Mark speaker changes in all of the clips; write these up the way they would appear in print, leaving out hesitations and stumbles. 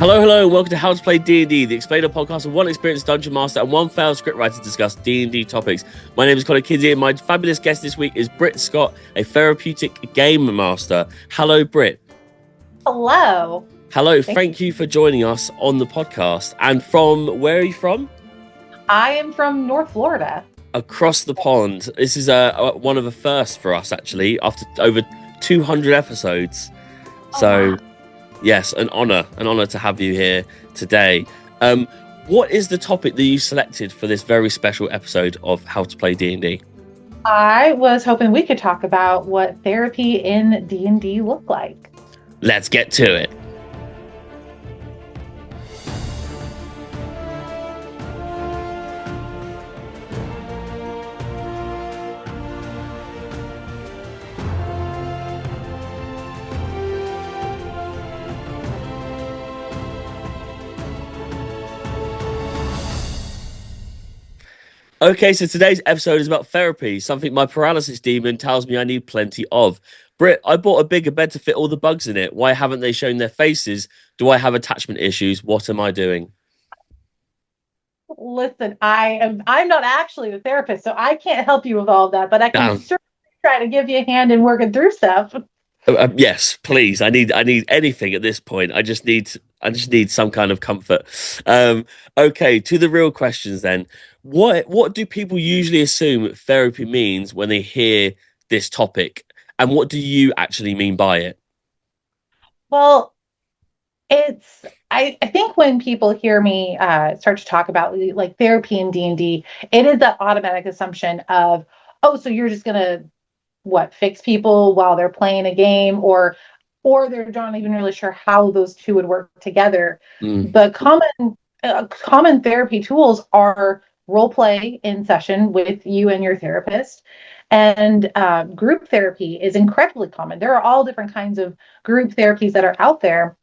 Speaker 1: Hello, welcome to How to Play D&D, the explainer podcast of one experienced dungeon master and one failed scriptwriter to discuss D&D topics. My name is Kinsey, and my fabulous guest this week is Britt Scott, a therapeutic game master. Hello, Britt.
Speaker 2: Hello.
Speaker 1: Hello, thank you for joining us on the podcast. And from, where are you from?
Speaker 2: I am from North Florida.
Speaker 1: Across the pond. This is one of the firsts for us, actually, after over 200 episodes. So... Wow. Yes, an honor to have you here today. What is the topic that you selected for this very special episode of How to Play D&D?
Speaker 2: I was hoping we could talk about what therapy in D&D looked like.
Speaker 1: Let's get to it. Okay, so today's episode is about therapy, something my paralysis demon tells me I need plenty of. Britt, I bought a bigger bed to fit all the bugs in it. Why haven't they shown their faces? Do I have attachment issues? What am I doing?
Speaker 2: Listen, I'm not actually the therapist, so I can't help you with all of that, but I can certainly try to give you a hand in working through stuff.
Speaker 1: Yes, please. I need anything at this point. I just need some kind of comfort. Okay, to the real questions then. What do people usually assume therapy means when they hear this topic, and what do you actually mean by it?
Speaker 2: Well, I think when people hear me start to talk about like therapy in D&D, it is that automatic assumption of, oh, so you're just gonna fix people while they're playing a game, or they're not even really sure how those two would work together. The common therapy tools are role play in session with you and your therapist, and group therapy is incredibly common. There are all different kinds of group therapies that are out there,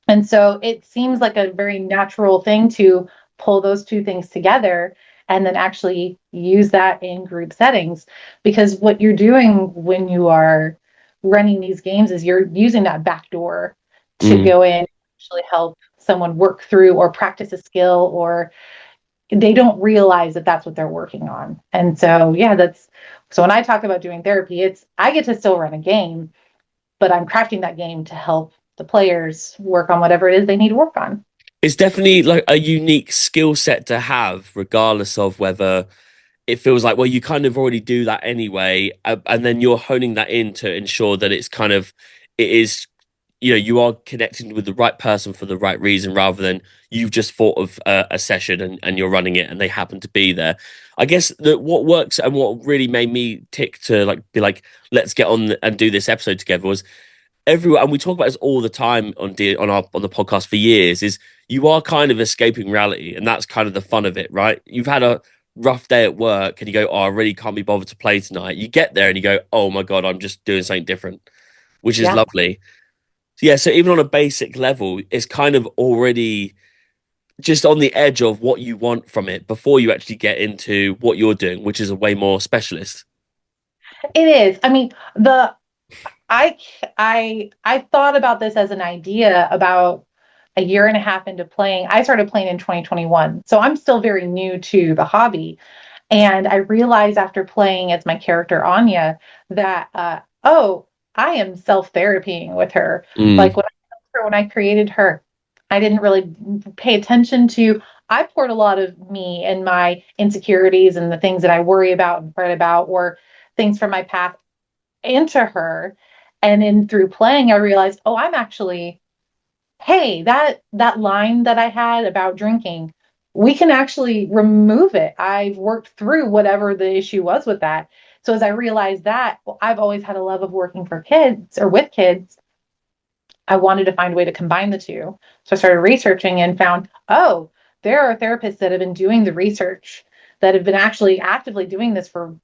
Speaker 2: and so it seems like a very natural thing to pull those two things together and then actually use that in group settings, because what you're doing when you are running these games is you're using that back door to go in and actually help someone work through or practice a skill, or they don't realize that that's what they're working on. And so, so when I talk about doing therapy, I get to still run a game, but I'm crafting that game to help the players work on whatever it is they need to work on.
Speaker 1: It's definitely like a unique skill set to have, regardless of whether it feels like, well, you kind of already do that anyway, and then you're honing that in to ensure that it is, you are connecting with the right person for the right reason, rather than you've just thought of a session and you're running it and they happen to be there. I guess that what works and what really made me tick to be like, let's get on and do this episode together was everyone, and we talk about this all the time on the podcast for years, is you are kind of escaping reality, and that's kind of the fun of it, right? You've had a rough day at work and you go, oh, I really can't be bothered to play tonight. You get there and you go, oh my God, I'm just doing something different, which is lovely. So even on a basic level, it's kind of already just on the edge of what you want from it before you actually get into what you're doing, which is a way more specialist.
Speaker 2: It is. I mean, I thought about this as an idea about a year and a half into playing. I started playing in 2021, so I'm still very new to the hobby. And I realized after playing as my character Anya that, I am self-therapying with her. Like when I created her, I didn't really pay attention to. I poured a lot of me and my insecurities and the things that I worry about and fret about, or things from my past, into her. And through playing, I realized, I'm actually, hey, that line that I had about drinking, we can actually remove it. I've worked through whatever the issue was with that. So as I realized that, I've always had a love of working for kids or with kids. I wanted to find a way to combine the two. So I started researching and found, there are therapists that have been doing the research, that have been actually actively doing this for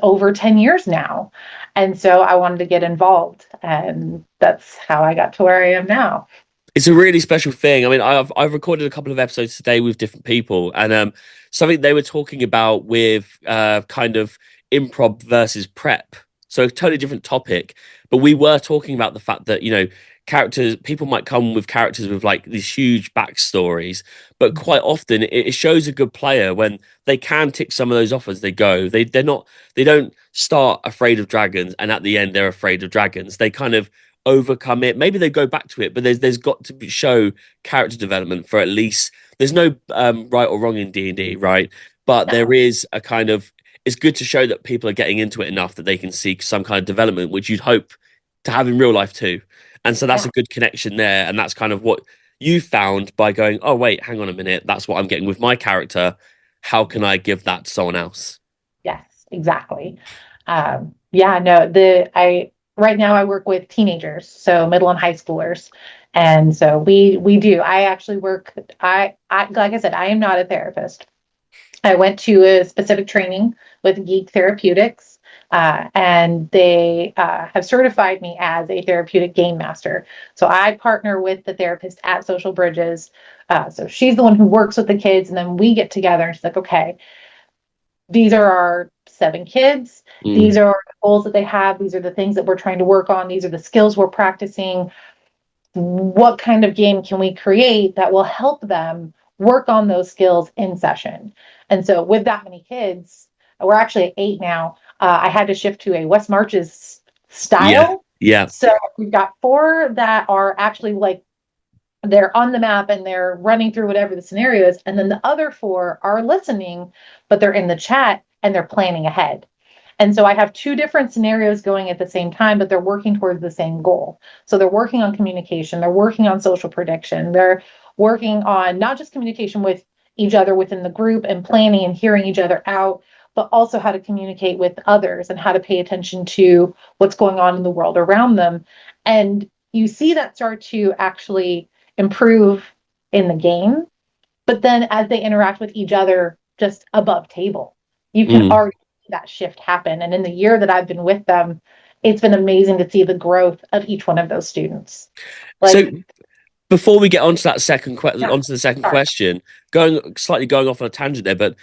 Speaker 2: over 10 years now. And so I wanted to get involved, and that's how I got to where I am now.
Speaker 1: It's a really special thing. I mean, I've recorded a couple of episodes today with different people, and something they were talking about with kind of improv versus prep. So a totally different topic, but we were talking about the fact that, characters, people might come with characters with like these huge backstories, but quite often it shows a good player when they can tick some of those off as they go. They don't start afraid of dragons and at the end they're afraid of dragons. They kind of overcome it. Maybe they go back to it, but there's got to show character development for at least. There's no right or wrong in D&D, right? But there
Speaker 2: No.
Speaker 1: is a kind of, it's good to show that people are getting into it enough that they can see some kind of development, which you'd hope to have in real life too. And so that's
Speaker 2: Yeah.
Speaker 1: a good connection there. And that's kind of what you found by going, oh, wait, hang on a minute. That's what I'm getting with my character. How can I give that to someone else?
Speaker 2: Yes, exactly. Yeah, no, the I right now I work with teenagers, so middle and high schoolers. And so we do. I actually work I like I said, I am not a therapist. I went to a specific training with Geek Therapeutics, and they have certified me as a therapeutic game master. So I partner with the therapist at Social Bridges. So she's the one who works with the kids, and then we get together and she's like, okay, these are our 7 kids.
Speaker 1: Mm,
Speaker 2: These are the goals that they have. These are the things that we're trying to work on. These are the skills we're practicing. What kind of game can we create that will help them work on those skills in session? And so, with that many kids, we're actually at 8 now. I had to shift to a West Marches
Speaker 1: yeah.
Speaker 2: style.
Speaker 1: Yeah.
Speaker 2: So, we've got 4 that are actually like they're on the map and they're running through whatever the scenario is. And then the other 4 are listening, but they're in the chat and they're planning ahead. And so I have 2 different scenarios going at the same time, but they're working towards the same goal. So they're working on communication, they're working on social prediction, they're working on not just communication with each other within the group and planning and hearing each other out, but also how to communicate with others and how to pay attention to what's going on in the world around them. And you see that start to actually improve in the game, but then as they interact with each other just above table, you can
Speaker 1: Mm.
Speaker 2: already see that shift happen. And in the year that I've been with them, it's been amazing to see the growth of each one of those students.
Speaker 1: So
Speaker 2: Like,
Speaker 1: before we get onto
Speaker 2: yeah,
Speaker 1: onto the second
Speaker 2: sorry.
Speaker 1: question, going off on a tangent there, but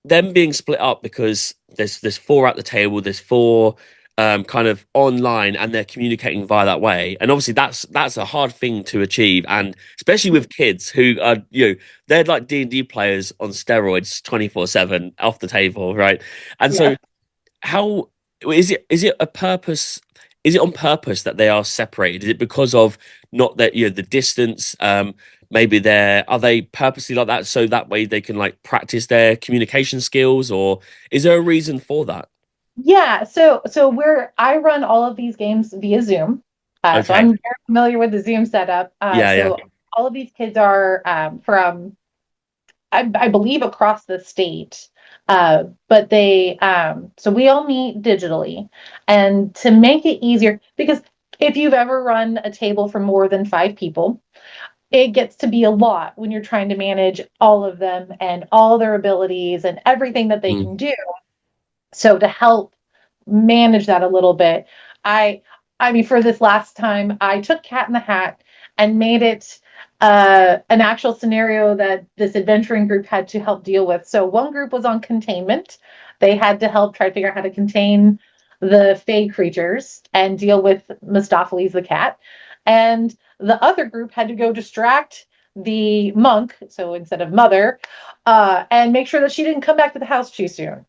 Speaker 1: them being split up because there's 4 at the table, there's 4 kind of online, and they're communicating via that way. And obviously that's a hard thing to achieve, and especially with kids who are they're like D&D players on steroids 24/7 off the table, right? And
Speaker 2: Yeah.
Speaker 1: so how is it a purpose, is it on purpose that they are separated? Is it because of not that the distance, maybe they're are they purposely like that so that way they can like practice their communication skills, or is there a reason for that?
Speaker 2: Yeah, so we're I run all of these games via Zoom. So
Speaker 1: Okay.
Speaker 2: I'm very familiar with the Zoom setup.
Speaker 1: Yeah, yeah.
Speaker 2: So all of these kids are from I believe across the state. But they so we all meet digitally, and to make it easier, because if you've ever run a table for more than 5 people, it gets to be a lot when you're trying to manage all of them and all their abilities and everything that they
Speaker 1: Mm,
Speaker 2: can do. So to help manage that a little bit, I I mean, for this last time, I took Cat in the Hat and made it an actual scenario that this adventuring group had to help deal with. So one group was on containment. They had to help try to figure out how to contain the Fey creatures and deal with Mistopheles the cat. And the other group had to go distract the monk, so instead of mother, and make sure that she didn't come back to the house too soon.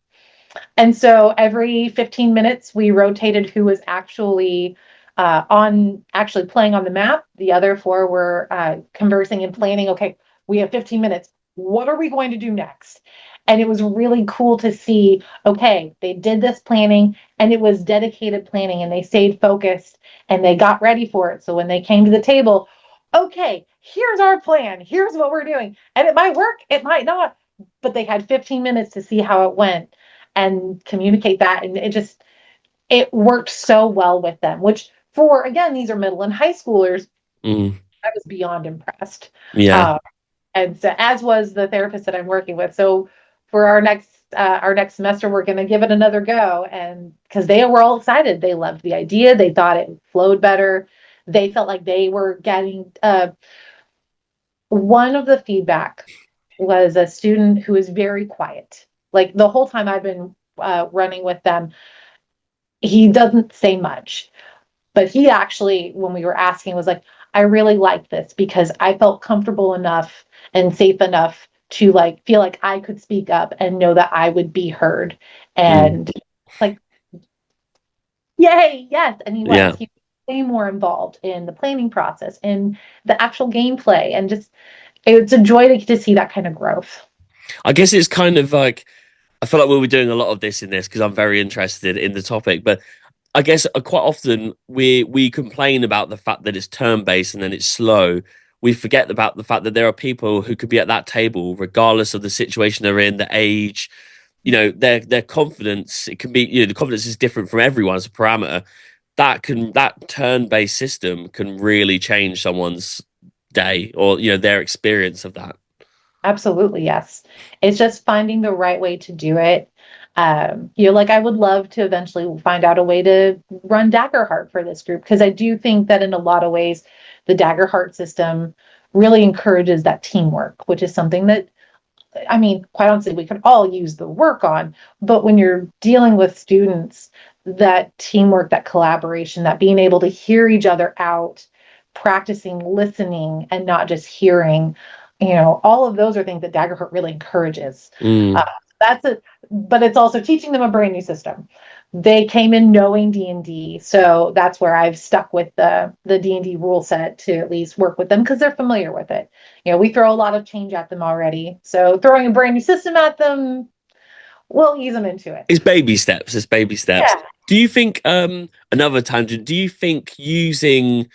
Speaker 2: And so every 15 minutes, we rotated who was actually playing on the map. The other 4 were conversing and planning. Okay, we have 15 minutes. What are we going to do next? And it was really cool to see, okay, they did this planning and it was dedicated planning and they stayed focused and they got ready for it. So when they came to the table, okay, here's our plan. Here's what we're doing. And it might work, it might not, but they had 15 minutes to see how it went and communicate that. And it worked so well with them, which for, again, these are middle and high schoolers.
Speaker 1: mm,
Speaker 2: I was beyond impressed.
Speaker 1: yeah.
Speaker 2: Uh, and so, as was the therapist that I'm working with. So for our next semester, we're going to give it another go. And because they were all excited, they loved the idea. They thought it flowed better. They felt like they were getting, one of the feedback was a student who is very quiet. Like the whole time I've been running with them, he doesn't say much. But he actually, when we were asking, was like, I really like this because I felt comfortable enough and safe enough to like feel like I could speak up and know that I would be heard.
Speaker 1: Mm.
Speaker 2: And like, yay, yes. And
Speaker 1: Yeah.
Speaker 2: he was way more involved in the planning process and the actual gameplay. And just, it's a joy to see that kind of growth.
Speaker 1: I guess it's kind of like I feel like we'll be doing a lot of this in this because I'm very interested in the topic. But I guess quite often we complain about the fact that it's turn based and then it's slow. We forget about the fact that there are people who could be at that table regardless of the situation they're in, the age, their confidence. It can be, the confidence is different from everyone as a parameter. That turn based system can really change someone's day or their experience of that.
Speaker 2: Absolutely, yes. It's just finding the right way to do it. Like I would love to eventually find out a way to run Daggerheart for this group because I do think that in a lot of ways, the Daggerheart system really encourages that teamwork, which is something that, I mean, quite honestly, we could all use the work on. But when you're dealing with students, that teamwork, that collaboration, that being able to hear each other out, practicing listening and not just hearing, all of those are things that Daggerheart really encourages. Uh,
Speaker 1: Mm.
Speaker 2: that's it. But it's also teaching them a brand new system. They came in knowing D&D, so that's where I've stuck with the D&D rule set to at least work with them because they're familiar with it. We throw a lot of change at them already. So throwing a brand new system at them will ease them into it.
Speaker 1: It's baby steps. It's baby steps.
Speaker 2: Yeah.
Speaker 1: Do you think another tangent? Do you think using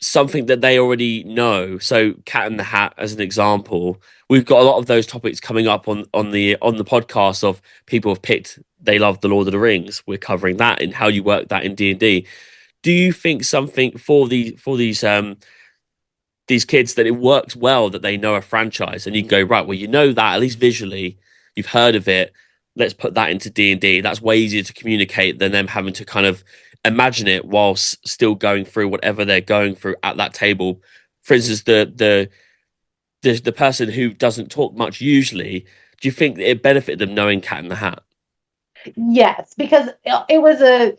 Speaker 1: something that they already know, so Cat in the Hat as an example, we've got a lot of those topics coming up on the podcast of people have picked they love the Lord of the Rings. We're covering that and how you work that in D&D. Do you think something for these kids that it works well that they know a franchise and you can go right, well, that at least visually you've heard of it, let's put that into D&D. That's way easier to communicate than them having to kind of imagine it whilst still going through whatever they're going through at that table. For instance, the person who doesn't talk much usually, do you think it benefited them knowing Cat in the Hat?
Speaker 2: Yes, because it was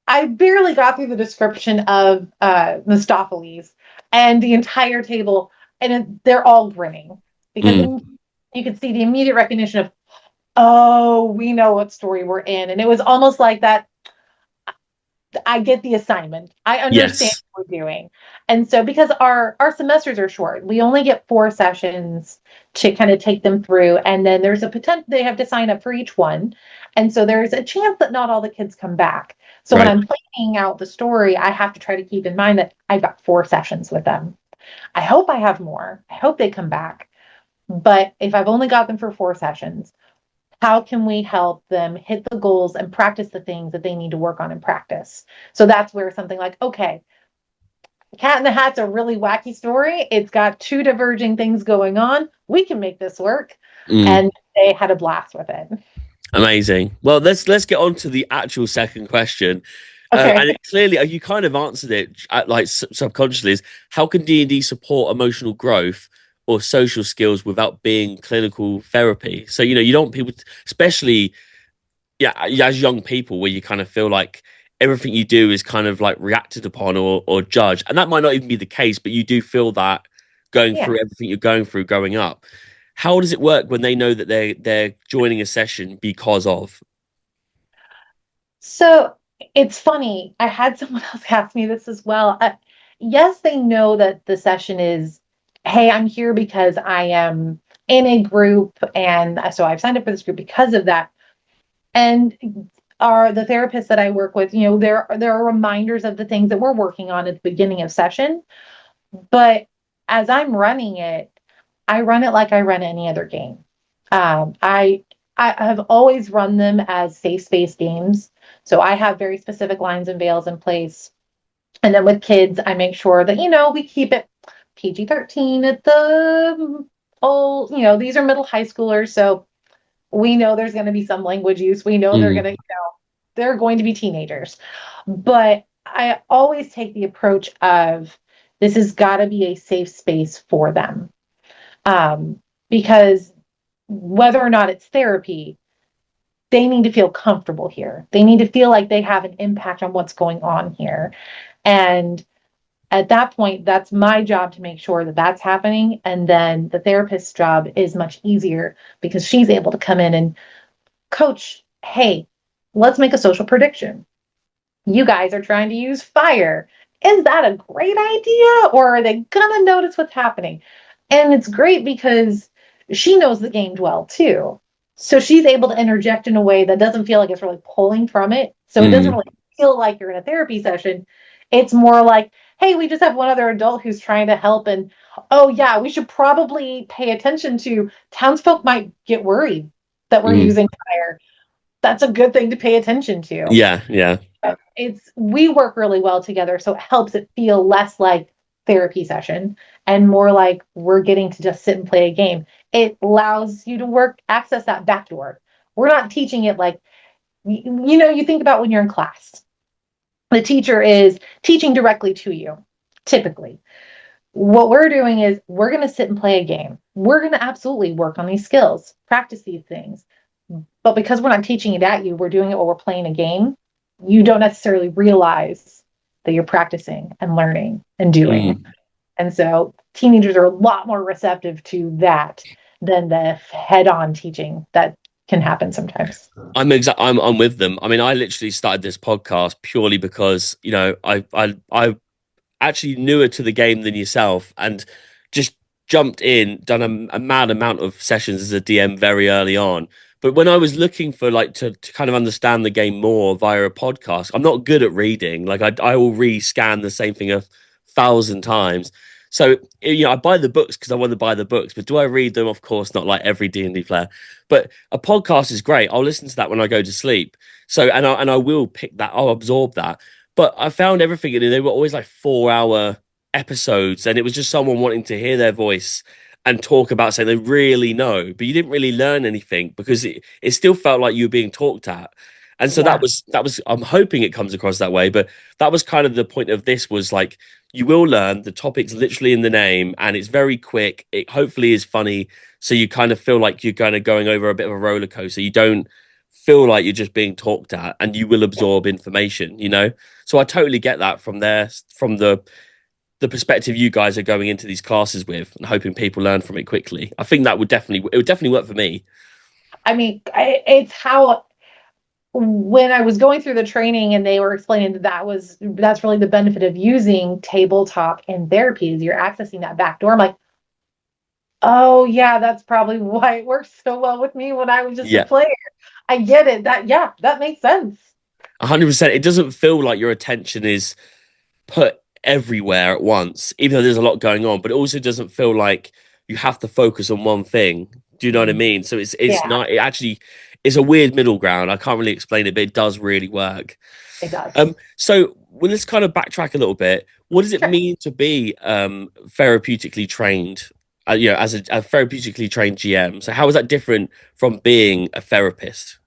Speaker 2: I barely got through the description of Mistopheles and the entire table, and they're all grinning because
Speaker 1: Mm,
Speaker 2: you could see the immediate recognition of, oh, we know what story we're in. And it was almost like that. I get the assignment. I understand
Speaker 1: yes.
Speaker 2: what we're doing. And so because our semesters are short, we only get 4 sessions to kind of take them through. And then there's a potential they have to sign up for each one. And so there's a chance that not all the kids come back. So when
Speaker 1: Right.
Speaker 2: I'm planning out the story, I have to try to keep in mind that I've got 4 sessions with them. I hope I have more. I hope they come back. But if I've only got them for 4 sessions, how can we help them hit the goals and practice the things that they need to work on in practice? So that's where something like, okay, Cat in the Hat's a really wacky story. It's got 2 diverging things going on. We can make this work.
Speaker 1: Mm.
Speaker 2: And they had a blast with it.
Speaker 1: Amazing. Well, let's get on to the actual second question.
Speaker 2: Okay.
Speaker 1: And clearly, you kind of answered it like subconsciously. Is how can D&D support emotional growth or social skills without being clinical therapy? So you don't want people, especially as young people, where you kind of feel like everything you do is kind of like reacted upon or judged, and that might not even be the case, but you do feel that going
Speaker 2: Yeah.
Speaker 1: through everything you're going through growing up. How does it work when they know that they're joining a session because of?
Speaker 2: So it's funny. I had someone else ask me this as well. Yes, they know that the session is, hey, I'm here because I am in a group. And so I've signed up for this group because of that. And are the therapists that I work with, there are reminders of the things that we're working on at the beginning of session. But as I'm running it, I run it like I run any other game. I have always run them as safe space games. So I have very specific lines and veils in place. And then with kids, I make sure that, we keep it PG-13 at the old, these are middle high schoolers. So we know there's going to be some language use. We know
Speaker 1: Mm,
Speaker 2: they're going to be teenagers. But I always take the approach of this has got to be a safe space for them. Because whether or not it's therapy, they need to feel comfortable here. They need to feel like they have an impact on what's going on here. And at that point, that's my job to make sure that that's happening. And then the therapist's job is much easier because she's able to come in and coach, hey, let's make a social prediction. You guys are trying to use fire. Is that a great idea? Or are they going to notice what's happening? And it's great because she knows the game well too. So she's able to interject in a way that doesn't feel like it's really pulling from it. So it doesn't
Speaker 1: Mm,
Speaker 2: really feel like you're in a therapy session. It's more like, hey, we just have one other adult who's trying to help. And oh, yeah, we should probably pay attention to townsfolk might get worried that we're
Speaker 1: mm.
Speaker 2: using fire. That's a good thing to pay attention to.
Speaker 1: Yeah, yeah.
Speaker 2: It's we work really well together, so it helps it feel less like therapy session and more like we're getting to just sit and play a game. It allows you to access that back door. We're not teaching it like you think about when you're in class. The teacher is teaching directly to you, typically. What we're doing is we're going to sit and play a game. We're going to absolutely work on these skills, practice these things. But because we're not teaching it at you, we're doing it while we're playing a game. You don't necessarily realize that you're practicing and learning and doing.
Speaker 1: Mm.
Speaker 2: And so teenagers are a lot more receptive to that than the head-on teaching that can happen sometimes.
Speaker 1: I'm with them. I mean, I literally started this podcast purely because, I actually newer to the game than yourself and just jumped in, done a mad amount of sessions as a DM very early on. But when I was looking for like to kind of understand the game more via a podcast, I'm not good at reading. Like I will re-scan the same thing 1,000 times. So I buy the books because I want to buy the books, but do I read them? Of course, not like every D&D player. But a podcast is great. I'll listen to that when I go to sleep. So and I will pick that. I'll absorb that. But I found everything in it. They were always like 4 hour episodes, and it was just someone wanting to hear their voice and talk about something they really know, but you didn't really learn anything because it still felt like you were being talked at. And so that
Speaker 2: Yeah.
Speaker 1: was I'm hoping it comes across that way, but that was kind of the point of this was like you will learn the topic's literally in the name and it's very quick. It hopefully is funny. So you kind of feel like you're kind of going over a bit of a roller coaster. You don't feel like you're just being talked at and you will absorb information. So I totally get that from the perspective you guys are going into these classes with and hoping people learn from it quickly. I think that would definitely work for me.
Speaker 2: I mean, it's how when I was going through the training and they were explaining that's really the benefit of using tabletop in therapy is you're accessing that back door. I'm like, oh yeah, that's probably why it worked so well with me when I was just a
Speaker 1: Yeah,
Speaker 2: player. I get it. That makes sense.
Speaker 1: 100%. It doesn't feel like your attention is put everywhere at once, even though there's a lot going on, but it also doesn't feel like you have to focus on one thing. Do you know what I mean? So it's
Speaker 2: Yeah,
Speaker 1: not it actually is a weird middle ground. I can't really explain it, but it does really work.
Speaker 2: it does.
Speaker 1: So well, let's kind of backtrack a little bit. What does it
Speaker 2: Sure.
Speaker 1: mean to be therapeutically trained? As a therapeutically trained GM. So how is that different from being a therapist?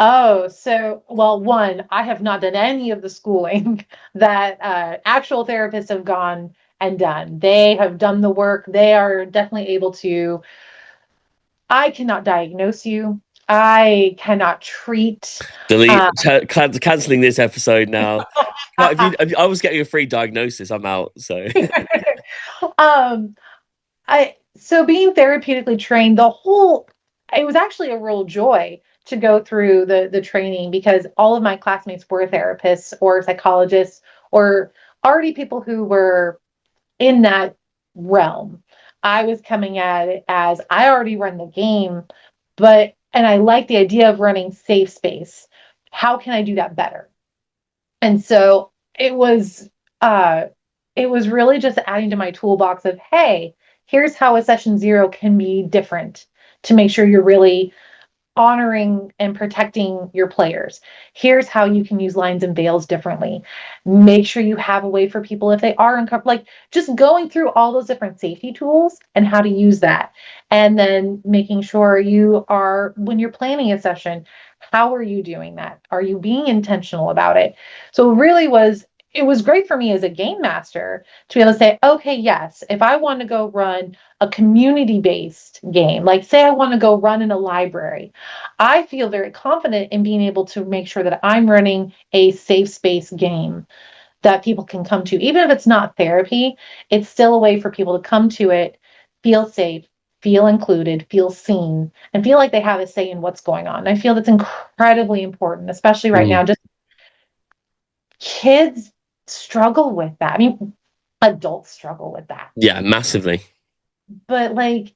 Speaker 2: Oh, so, well, one, I have not done any of the schooling that actual therapists have gone and done. They have done the work. They are definitely able to. I cannot diagnose you. I cannot treat.
Speaker 1: Delete,
Speaker 2: Uh,
Speaker 1: canceling this episode now. If I was getting a free diagnosis, I'm out. So
Speaker 2: um, so being therapeutically trained, it was actually a real joy to go through the training because all of my classmates were therapists or psychologists or already people who were in that realm. I was coming at it as I already run the game, and I like the idea of running safe space. How can I do that better? And so uh it was really just adding to my toolbox of, hey, here's how a session zero can be different to make sure you're really honoring and protecting your players. Here's how you can use lines and veils differently. Make sure you have a way for people if they are uncomfortable, like just going through all those different safety tools and how to use that. And then making sure when you're planning a session, how are you doing that? Are you being intentional about it? So it was great for me as a game master to be able to say, okay, yes, if I want to go run a community-based game, like say I want to go run in a library, I feel very confident in being able to make sure that I'm running a safe space game that people can come to. Even if it's not therapy, it's still a way for people to come to it, feel safe, feel included, feel seen, and feel like they have a say in what's going on. I feel that's incredibly important, especially right
Speaker 1: Mm.
Speaker 2: now. Just kids struggle with that. I mean, adults struggle with that.
Speaker 1: Yeah, massively.
Speaker 2: But like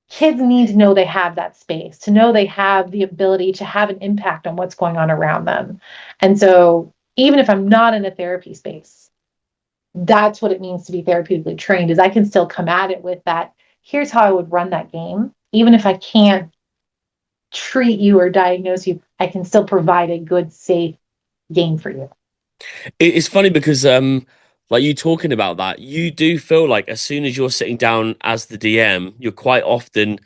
Speaker 2: kids need to know they have that space, to know they have the ability to have an impact on what's going on around them. And so even if I'm not in a therapy space, that's what it means to be therapeutically trained is I can still come at it with that. Here's how I would run that game. Even if I can't treat you or diagnose you, I can still provide a good, safe game for you.
Speaker 1: It's funny because like you talking about that, you do feel like as soon as you're sitting down as the DM, you're quite often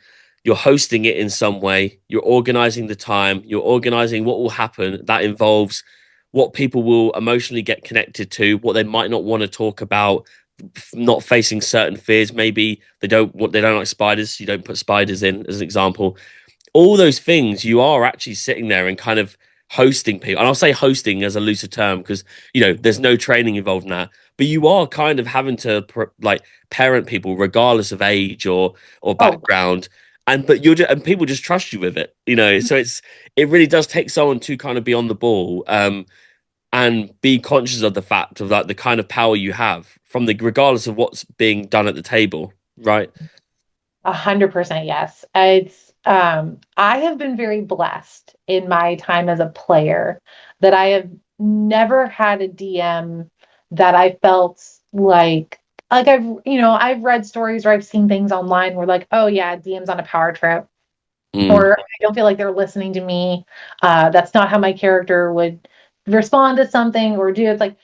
Speaker 1: you're hosting it in some way, you're organizing the time, you're organizing what will happen. That involves what people will emotionally get connected to, what they might not want to talk about, not facing certain fears. Maybe they don't like spiders, you don't put spiders in as an example. All those things you are actually sitting there and kind of hosting people, and I'll say hosting as a looser term because there's no training involved in that, but you are kind of having to like parent people regardless of age or
Speaker 2: Oh,
Speaker 1: background, but and people just trust you with it, so it really does take someone to kind of be on the ball, and be conscious of the fact of like the kind of power you have from the regardless of what's being done at the table, right?
Speaker 2: 100% yes. It's I have been very blessed in my time as a player that I have never had a DM that I felt like I've read stories or I've seen things online where like, oh yeah, DM's on a power trip,
Speaker 1: Mm,
Speaker 2: or I don't feel like they're listening to me. That's not how my character would respond to something or do. It's like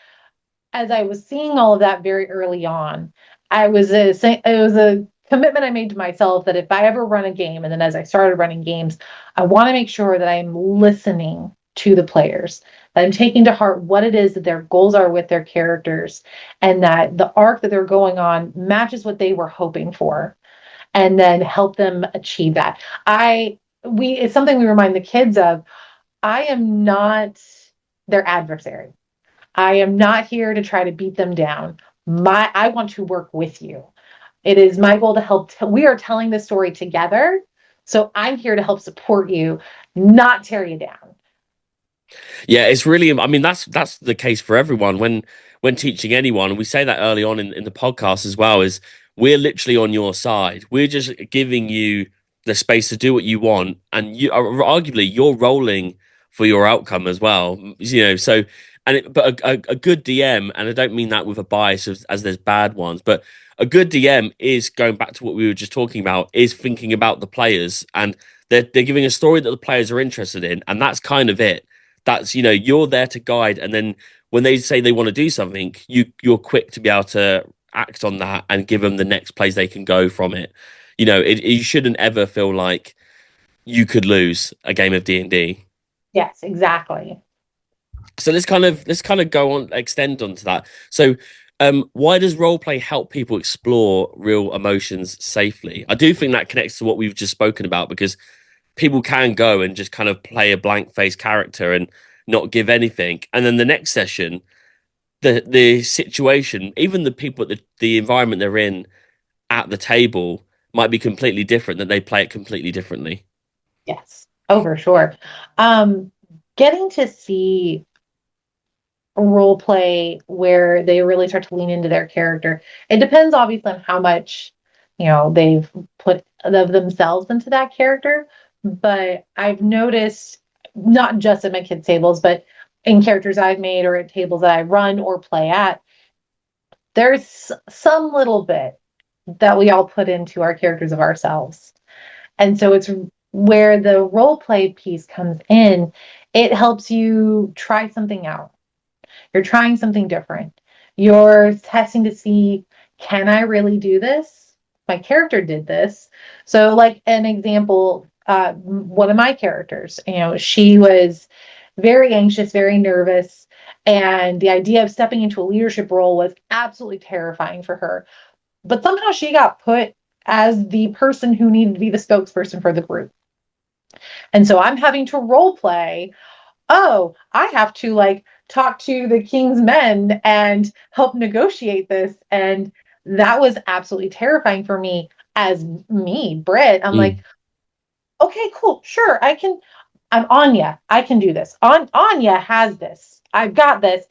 Speaker 2: as I was seeing all of that very early on, it was a commitment I made to myself that if I ever run a game, and then as I started running games, I want to make sure that I'm listening to the players, that I'm taking to heart what it is that their goals are with their characters, and that the arc that they're going on matches what they were hoping for, and then help them achieve that. It's something we remind the kids of. I am not their adversary. I am not here to try to beat them down. I want to work with you. It is my goal to help. We are telling this story together. So I'm here to help support you, not tear you down.
Speaker 1: Yeah, it's really. I mean, that's the case for everyone when teaching anyone. And we say that early on in the podcast as well. Is we're literally on your side. We're just giving you the space to do what you want, and arguably you're rolling for your outcome as well. So but a good DM, and I don't mean that with a bias as there's bad ones, but a good DM is going back to what we were just talking about. Is thinking about the players, and they're giving a story that the players are interested in, and that's kind of it. That's you're there to guide, and then when they say they want to do something, you're quick to be able to act on that and give them the next place they can go from it. You shouldn't ever feel like you could lose a game of D&D.
Speaker 2: Yes, exactly.
Speaker 1: So let's kind of go on, extend onto that. So why does role play help people explore real emotions safely? I do think that connects to what we've just spoken about, because people can go and just kind of play a blank face character and not give anything, and then the next session, the situation, even the people at the environment they're in at the table might be completely different, that they play it completely differently.
Speaker 2: Yes. Oh, for sure. Um, Getting to see role play where they really start to lean into their character. It depends obviously on how much, they've put of themselves into that character. But I've noticed not just at my kids' tables, but in characters I've made or at tables that I run or play at, there's some little bit that we all put into our characters of ourselves. And so it's where the role play piece comes in. It helps you try something out. You're trying something different. You're testing to see, can I really do this? My character did this. So, like an example, one of my characters, she was very anxious, very nervous. And the idea of stepping into a leadership role was absolutely terrifying for her. But somehow she got put as the person who needed to be the spokesperson for the group. And so I'm having to role play. Oh, I have to like talk to the king's men and help negotiate this. And that was absolutely terrifying for me as me, Britt. I'm like,
Speaker 1: Mm.
Speaker 2: okay, cool, sure, I can. I'm Anya. I can do this. Anya has this. I've got this.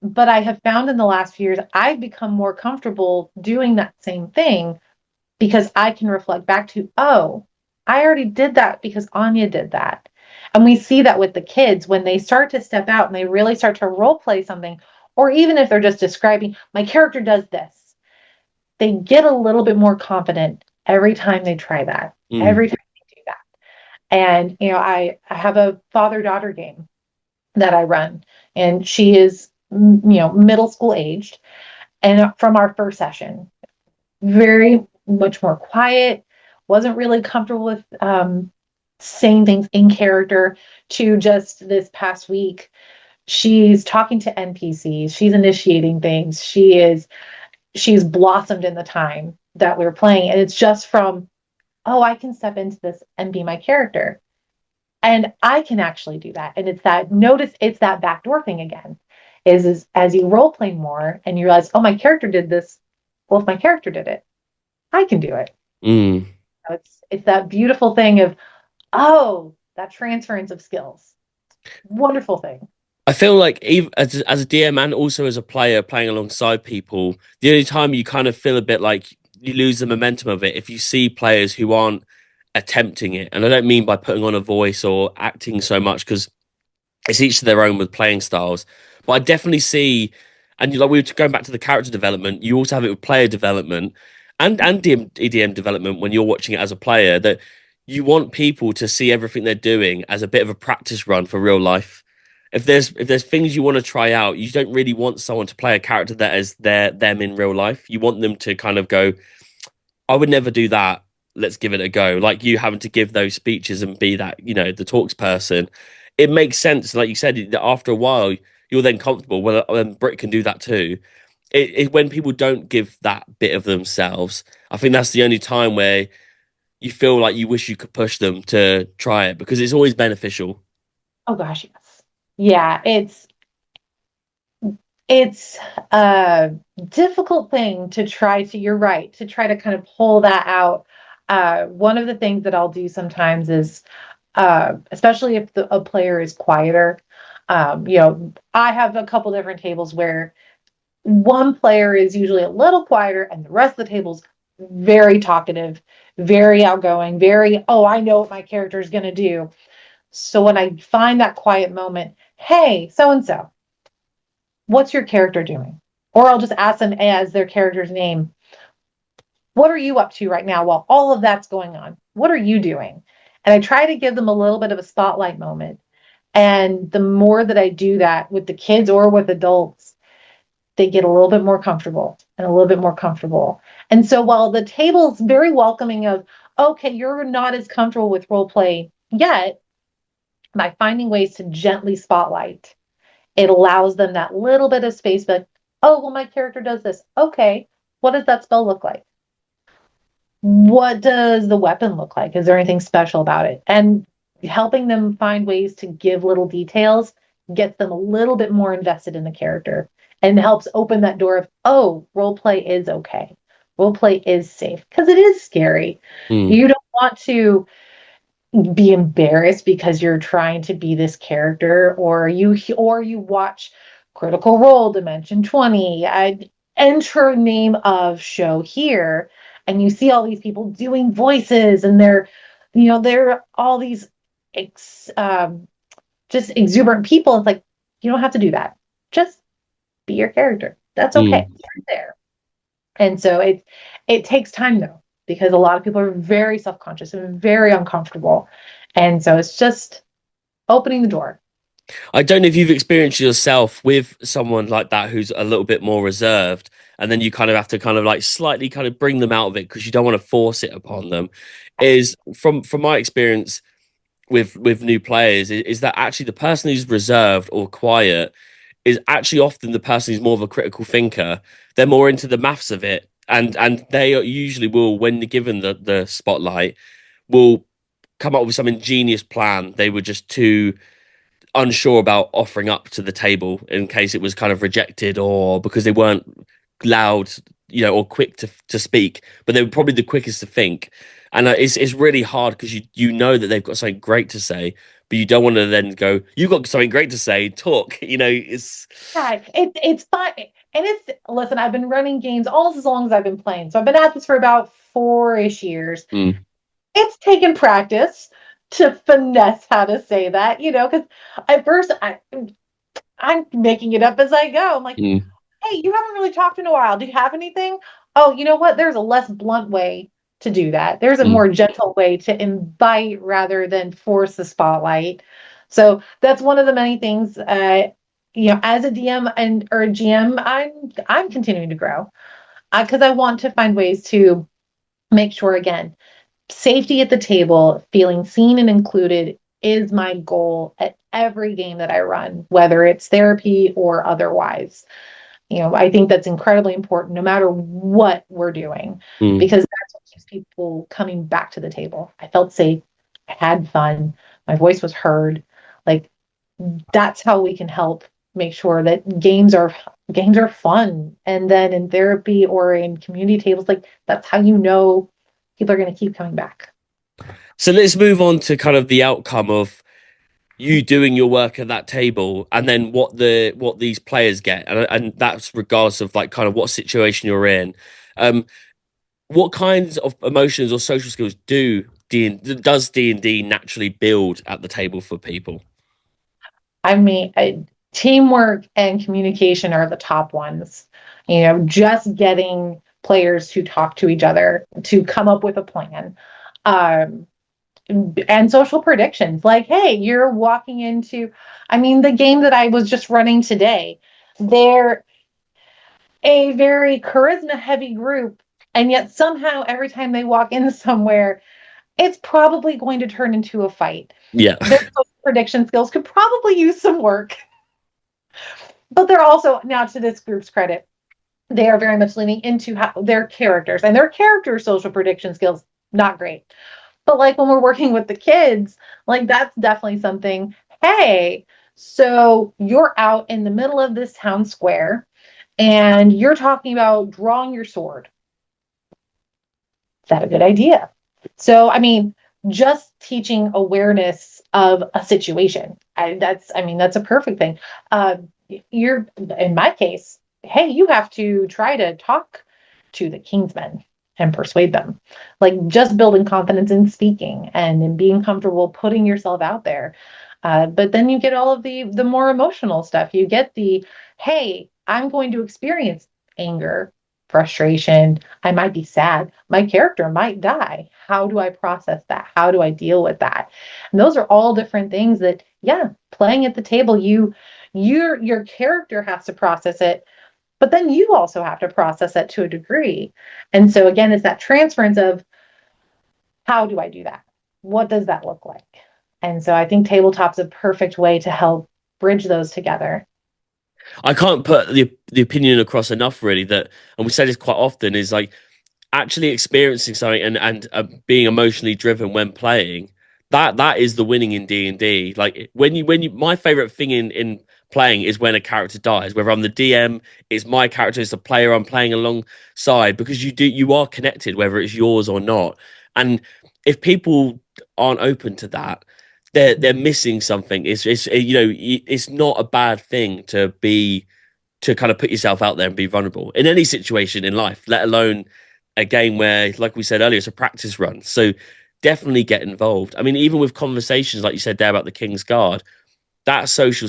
Speaker 2: But I have found in the last few years, I've become more comfortable doing that same thing because I can reflect back to, oh, I already did that because Anya did that. And we see that with the kids when they start to step out and they really start to role play something, or even if they're just describing, my character does this, they get a little bit more confident every time they try that,
Speaker 1: Mm.
Speaker 2: every time they do that. And, I have a father daughter game that I run, and she is, middle school aged. And from our first session, very much more quiet, wasn't really comfortable with saying things in character, to just this past week. She's talking to NPCs, she's initiating things, she's blossomed in the time that we were playing. And it's just from, oh, I can step into this and be my character. And I can actually do that. And it's that backdoor thing again. Is as you role play more and you realize, oh, my character did this. Well, if my character did it, I can do it.
Speaker 1: Mm.
Speaker 2: It's that beautiful thing of, oh, that transference of skills. Wonderful thing.
Speaker 1: I feel like even as a DM and also as a player playing alongside people, the only time you kind of feel a bit like you lose the momentum of it if you see players who aren't attempting it. And I don't mean by putting on a voice or acting so much because it's each to their own with playing styles. But I definitely see, and like we were going back to the character development, you also have it with player development and EDM development when you're watching it as a player, that you want people to see everything they're doing as a bit of a practice run for real life. If there's things you want to try out, you don't really want someone to play a character that is them in real life. You want them to kind of go, I would never do that. Let's give it a go. Like you having to give those speeches and be that, the talks person. It makes sense. Like you said, that after a while, you're then comfortable. Well, then Brit can do that too. When people don't give that bit of themselves, I think that's the only time where you feel like you wish you could push them to try it because it's always beneficial.
Speaker 2: Oh gosh, yes. Yeah, it's a difficult thing to try to, you're right, to try to kind of pull that out. One of the things that I'll do sometimes is, especially if a player is quieter, I have a couple different tables where one player is usually a little quieter and the rest of the table's very talkative, very outgoing, very, oh, I know what my character is going to do. So when I find that quiet moment, hey, so and so, what's your character doing? Or I'll just ask them as their character's name, what are you up to right now while all of that's going on? What are you doing? And I try to give them a little bit of a spotlight moment. And the more that I do that with the kids or with adults, they get a little bit more comfortable and a little bit more comfortable. And so while the table's very welcoming of, okay, you're not as comfortable with role play yet, by finding ways to gently spotlight, it allows them that little bit of space, but, oh, well, my character does this. Okay, what does that spell look like? What does the weapon look like? Is there anything special about it? And helping them find ways to give little details gets them a little bit more invested in the character and helps open that door of, oh, role play is okay. Role play is safe because it is scary.
Speaker 1: Mm.
Speaker 2: You don't want to be embarrassed because you're trying to be this character, or you watch Critical Role Dimension 20, I enter name of show here, and you see all these people doing voices, and they're all these just exuberant people. It's like, you don't have to do that. Just be your character. That's okay.
Speaker 1: Mm.
Speaker 2: You're there. And so it takes time though, because a lot of people are very self-conscious and very uncomfortable. And so it's just opening the door.
Speaker 1: I don't know if you've experienced yourself with someone like that who's a little bit more reserved, and then you kind of have to kind of like slightly kind of bring them out of it because you don't want to force it upon them. Is from my experience with new players is that actually the person who's reserved or quiet is actually often the person who's more of a critical thinker. They're more into the maths of it, and they usually will, when they're given the spotlight, will come up with some ingenious plan. They were just too unsure about offering up to the table in case it was kind of rejected or because they weren't loud, or quick to speak, but they were probably the quickest to think. And it's really hard because you know that they've got something great to say, but you don't want to then go, "You've got something great to say, talk." It's
Speaker 2: Yeah, it's fun. And listen, I've been running games almost as long as I've been playing. So I've been at this for about 4-ish years.
Speaker 1: mm,
Speaker 2: It's taken practice to finesse how to say that, because at first I'm making it up as I go. I'm like,
Speaker 1: mm,
Speaker 2: hey, you haven't really talked in a while. Do you have anything? Oh, you know what? There's a less blunt way to do that. There's a
Speaker 1: mm,
Speaker 2: more gentle way to invite rather than force the spotlight. So that's one of the many things. As a DM and or a GM, I'm continuing to grow because I want to find ways to make sure again safety at the table, feeling seen and included is my goal at every game that I run, whether it's therapy or otherwise. I think that's incredibly important no matter what we're doing,
Speaker 1: mm.
Speaker 2: because that's what keeps people coming back to the table. I felt safe. I had fun. My voice was heard. Like that's how we can help make sure that games are fun. And then in therapy or in community tables, like that's how people are going to keep coming back.
Speaker 1: So let's move on to kind of the outcome of you doing your work at that table, and then what these players get, and that's regardless of like kind of what situation you're in. Um, what kinds of emotions or social skills does D&D naturally build at the table for people?
Speaker 2: I mean, teamwork and communication are the top ones. Just getting players to talk to each other to come up with a plan. Um, and social predictions like, hey, you're walking into, the game that I was just running today, they're a very charisma heavy group. And yet somehow every time they walk in somewhere, it's probably going to turn into a fight.
Speaker 1: Yeah.
Speaker 2: Their social prediction skills could probably use some work. But they're also, now to this group's credit, they are very much leaning into their characters and their character social prediction skills, not great. But like when we're working with the kids, like that's definitely something. Hey, so you're out in the middle of this town square and you're talking about drawing your sword. Is that a good idea? So, just teaching awareness of a situation. That's a perfect thing. You're, in my case, hey, you have to try to talk to the Kingsmen and persuade them. Like just building confidence in speaking and in being comfortable putting yourself out there. But then you get all of the more emotional stuff. You get hey, I'm going to experience anger, frustration. I might be sad. My character might die. How do I process that? How do I deal with that? And those are all different things that, yeah, playing at the table, your character has to process it, but then you also have to process it to a degree. And so again, it's that transference of how do I do that? What does that look like? And so I think tabletop's a perfect way to help bridge those together.
Speaker 1: I can't put the opinion across enough, really, that, and we say this quite often, is like actually experiencing something and being emotionally driven when playing. That is the winning in D&D. Like when you my favorite thing in playing is when a character dies. Whether I'm the DM, it's my character, it's the player I'm playing alongside, because you are connected, whether it's yours or not. And if people aren't open to that, they're missing something. It's not a bad thing to kind of put yourself out there and be vulnerable in any situation in life, let alone a game where, like we said earlier, it's a practice run. So definitely get involved. I mean, even with conversations like you said there about the King's Guard, that social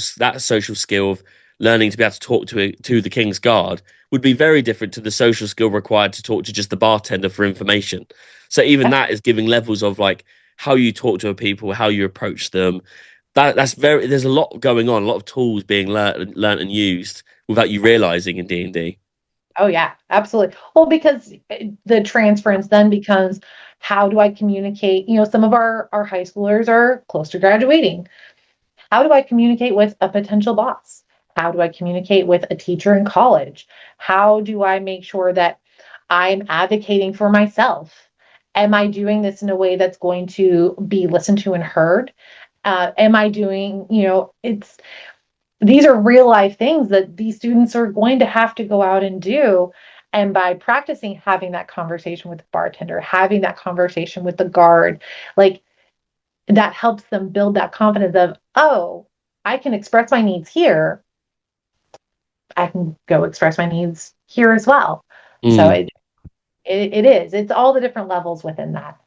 Speaker 1: skill of learning to be able to talk to the King's Guard would be very different to the social skill required to talk to just the bartender for information. So even that is giving levels of like how you talk to people, how you approach them. There's a lot going on, a lot of tools being learnt and used without you realizing in D&D.
Speaker 2: Oh yeah, absolutely. Well, because the transference then becomes how do I communicate? Some of our high schoolers are close to graduating. How do I communicate with a potential boss? How do I communicate with a teacher in college? How do I make sure that I'm advocating for myself? Am I doing this in a way that's going to be listened to and heard? Am I doing, these are real life things that these students are going to have to go out and do. And by practicing having that conversation with the bartender, having that conversation with the guard, like that helps them build that confidence of, oh, I can express my needs here. I can go express my needs here as well. So
Speaker 1: Mm.
Speaker 2: it is. It's all the different levels within that.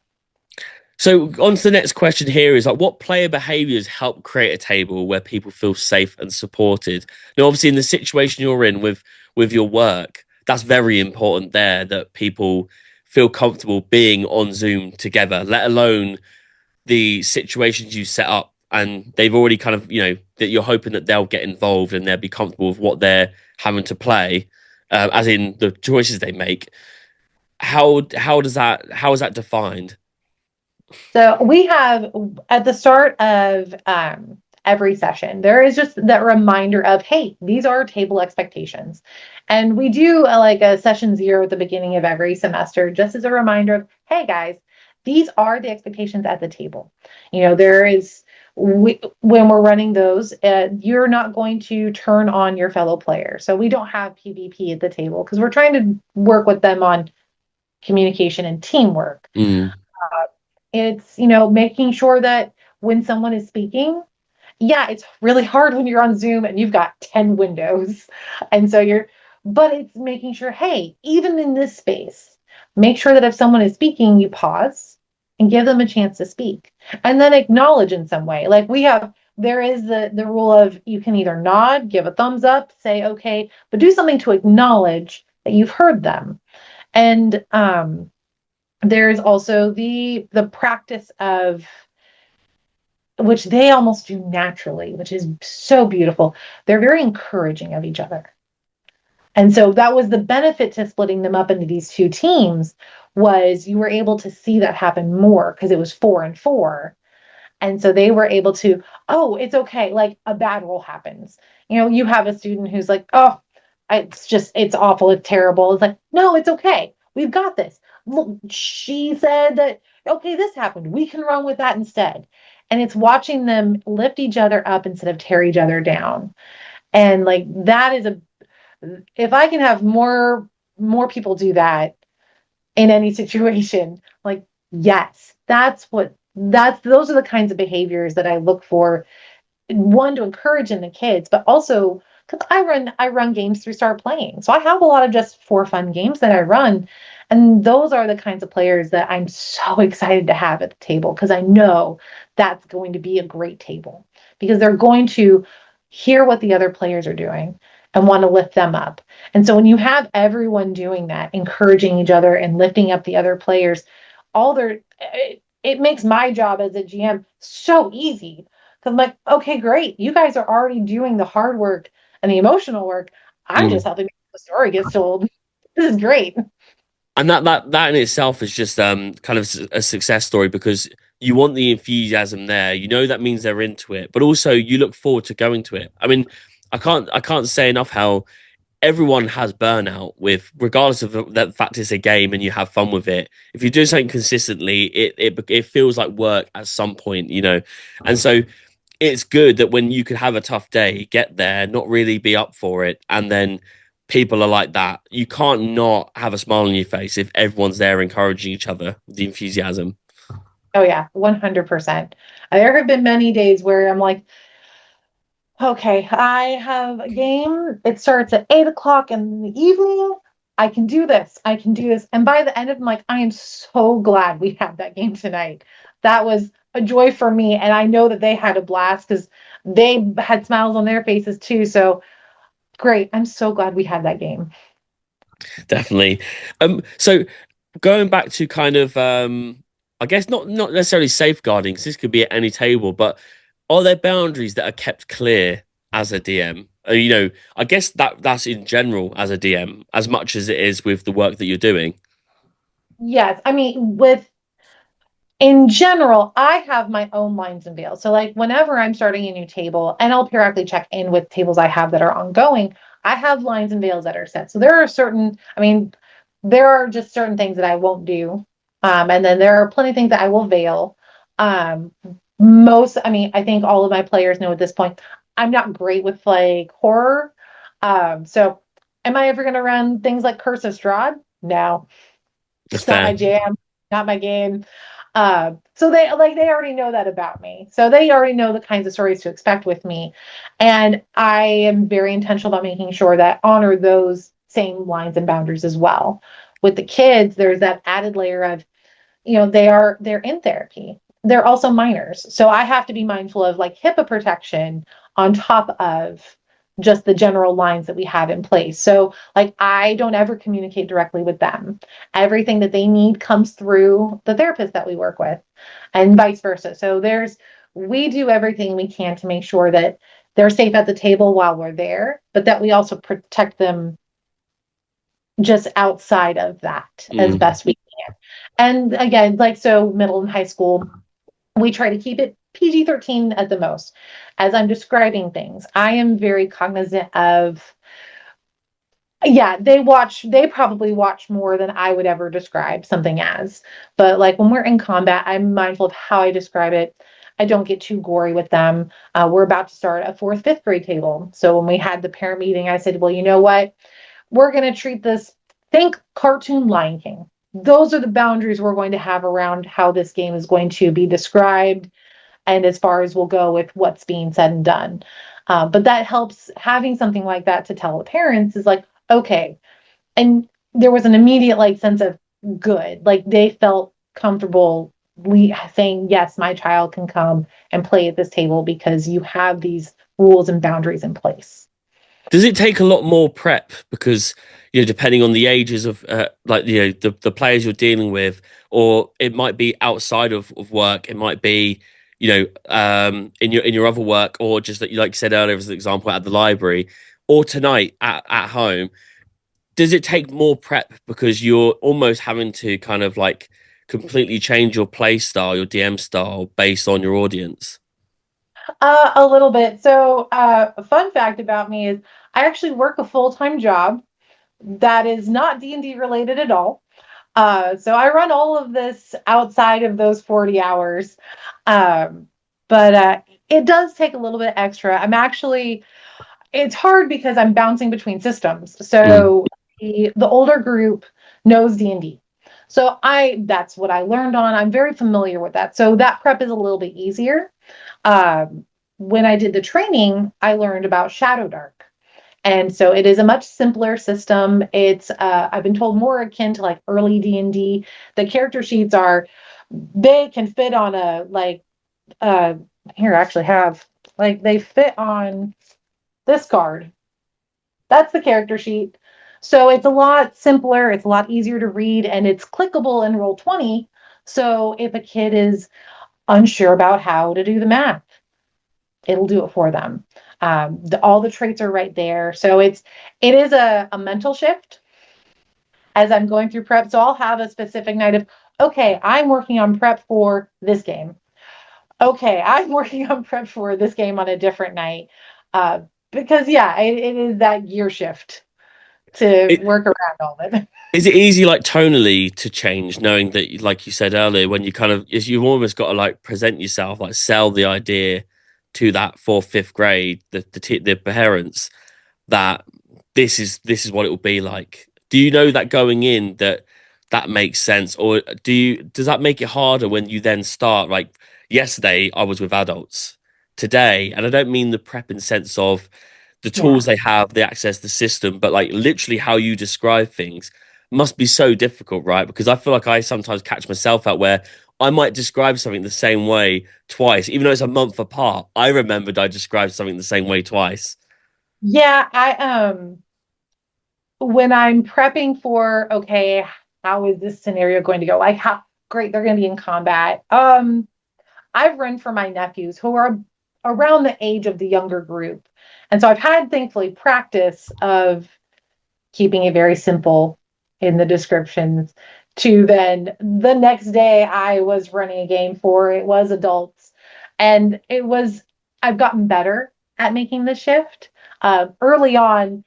Speaker 1: So on to the next question here is like what player behaviors help create a table where people feel safe and supported? Now, obviously, in the situation you're in with your work, that's very important there that people feel comfortable being on Zoom together, let alone the situations you set up. And they've already kind of, that you're hoping that they'll get involved and they'll be comfortable with what they're having to play, as in the choices they make. How is that defined?
Speaker 2: So we have at the start of every session, there is just that reminder of, hey, these are table expectations. And we do like a session zero at the beginning of every semester, just as a reminder of, hey, guys, these are the expectations at the table. There is, when we're running those, you're not going to turn on your fellow player. So we don't have PvP at the table because we're trying to work with them on communication and teamwork.
Speaker 1: Mm,
Speaker 2: It's, making sure that when someone is speaking, yeah, it's really hard when you're on Zoom and you've got 10 windows. And so but it's making sure, hey, even in this space, make sure that if someone is speaking, you pause and give them a chance to speak and then acknowledge in some way. Like there is the rule of you can either nod, give a thumbs up, say, okay, but do something to acknowledge that you've heard them. And, there's also the practice of which they almost do naturally, which is so beautiful. They're very encouraging of each other. And so that was the benefit to splitting them up into these two teams was you were able to see that happen more because it was 4 and 4. And so they were able to, oh, it's okay. Like a bad roll happens. You have a student who's like, oh, it's awful. It's terrible. It's like, no, it's okay. We've got this. Look, she said that, okay, this happened. We can run with that instead. And it's watching them lift each other up instead of tear each other down. And like that is if I can have more people do that in any situation, like, yes, those are the kinds of behaviors that I look for. One, to encourage in the kids, but also because I run games through Startplaying. So I have a lot of just for fun games that I run. And those are the kinds of players that I'm so excited to have at the table because I know that's going to be a great table because they're going to hear what the other players are doing and want to lift them up. And so when you have everyone doing that, encouraging each other and lifting up the other players, it makes my job as a GM so easy. Because I'm like, okay, great. You guys are already doing the hard work and the emotional work. I'm just
Speaker 1: mm.
Speaker 2: helping the story gets told. This is great.
Speaker 1: And that in itself is just kind of a success story because you want the enthusiasm there. That means they're into it, but also you look forward to going to it. I mean, I can't say enough how everyone has burnout with regardless of the fact it's a game and you have fun with it. If you do something consistently, it feels like work at some point. And so it's good that when you could have a tough day, get there, not really be up for it, and then people are like that. You can't not have a smile on your face if everyone's there encouraging each other with the enthusiasm.
Speaker 2: Oh yeah, 100%. There have been many days where I'm like, okay, I have a game. It starts at 8 o'clock in the evening. I can do this. I can do this. And by the end of it, I'm like, I am so glad we had that game tonight. That was a joy for me. And I know that they had a blast because they had smiles on their faces too. So great. I'm so glad we had that game.
Speaker 1: Definitely. So going back to kind of I guess not necessarily safeguarding, because this could be at any table, but are there boundaries that are kept clear as a DM? I guess that's in general as a DM, as much as it is with the work that you're doing.
Speaker 2: Yes. I mean, in general, I have my own lines and veils. So, like, whenever I'm starting a new table, and I'll periodically check in with tables I have that are ongoing, I have lines and veils that are set. So, there are just certain things that I won't do. And then there are plenty of things that I will veil. Um, I mean, I think all of my players know at this point, I'm not great with like horror. So am I ever going to run things like Curse of Strahd? No,
Speaker 1: That's
Speaker 2: it's not
Speaker 1: fair.
Speaker 2: my jam, not my game. So they already know that about me. So they already know the kinds of stories to expect with me. And I am very intentional about making sure that honor those same lines and boundaries as well. With the kids, there's that added layer of, they're in therapy. They're also minors. So I have to be mindful of like HIPAA protection on top of just the general lines that we have in place. So like I don't ever communicate directly with them. Everything that they need comes through the therapist that we work with and vice versa. So we do everything we can to make sure that they're safe at the table while we're there, but that we also protect them just outside of that as
Speaker 1: Mm.
Speaker 2: best we can. And again, like so middle and high school, we try to keep it PG-13 at the most. As I'm describing things, I am very cognizant of, yeah, they probably watch more than I would ever describe something as. But like when we're in combat, I'm mindful of how I describe it. I don't get too gory with them. We're about to start a fourth, fifth grade table. So when we had the parent meeting, I said, well, you know what? We're going to treat this, think cartoon Lion King. Those are the boundaries we're going to have around how this game is going to be described and as far as we'll go with what's being said and done. But that helps having something like that to tell the parents is like, okay. And there was an immediate like sense of good. Like they felt comfortable saying, yes, my child can come and play at this table because you have these rules and boundaries in place.
Speaker 1: Does it take a lot more prep because depending on the ages of like the players you're dealing with, or it might be outside of work, it might be in your other work, or just that you like you said earlier as an example at the library, or tonight at home. Does it take more prep because you're almost having to kind of like completely change your play style, your DM style based on your audience?
Speaker 2: A little bit. So, a fun fact about me is I actually work a full-time job that is not D&D related at all. So I run all of this outside of those 40 hours. Um, but it does take a little bit extra. It's hard because I'm bouncing between systems.
Speaker 1: Mm.
Speaker 2: So the older group knows D&D. So that's what I learned on. I'm very familiar with that. So that prep is a little bit easier. Um, when I did the training, I learned about Shadow Dark. And so it is a much simpler system. It's I've been told more akin to like early D&D. The character sheets they can fit on a like uh here I actually have like they fit on this card. That's the character sheet. So it's a lot simpler, it's a lot easier to read, and it's clickable in Roll20. So if a kid is unsure about how to do the math, it'll do it for them. All the traits are right there. So it is a mental shift as I'm going through prep. So I'll have a specific night of, okay, I'm working on prep for this game. Okay, I'm working on prep for this game on a different night. Uh, because yeah, it is that gear shift to
Speaker 1: It,
Speaker 2: work around all of it.
Speaker 1: Is it easy, like tonally, to change, knowing that, like you said earlier, when you kind of, is you've almost got to like present yourself, like sell the idea to that fourth, fifth grade, the parents that this is what it will be like. Do you know that going in that makes sense, or does that make it harder when you then start? Like yesterday, I was with adults. Today, and I don't mean the prep in sense of the
Speaker 2: Yeah.
Speaker 1: tools they have, the access, the system, but like literally how you describe things must be so difficult, right? Because I feel like I sometimes catch myself out where I might describe something the same way twice, even though it's a month apart. I remembered I described something the same way twice.
Speaker 2: Yeah, when I'm prepping for, okay, how is this scenario going to go? Like how great they're going to be in combat. I've run for my nephews who are around the age of the younger group. And so I've had thankfully practice of keeping it very simple in the descriptions to then the next day I was running a game for it was adults and I've gotten better at making the shift. Early on,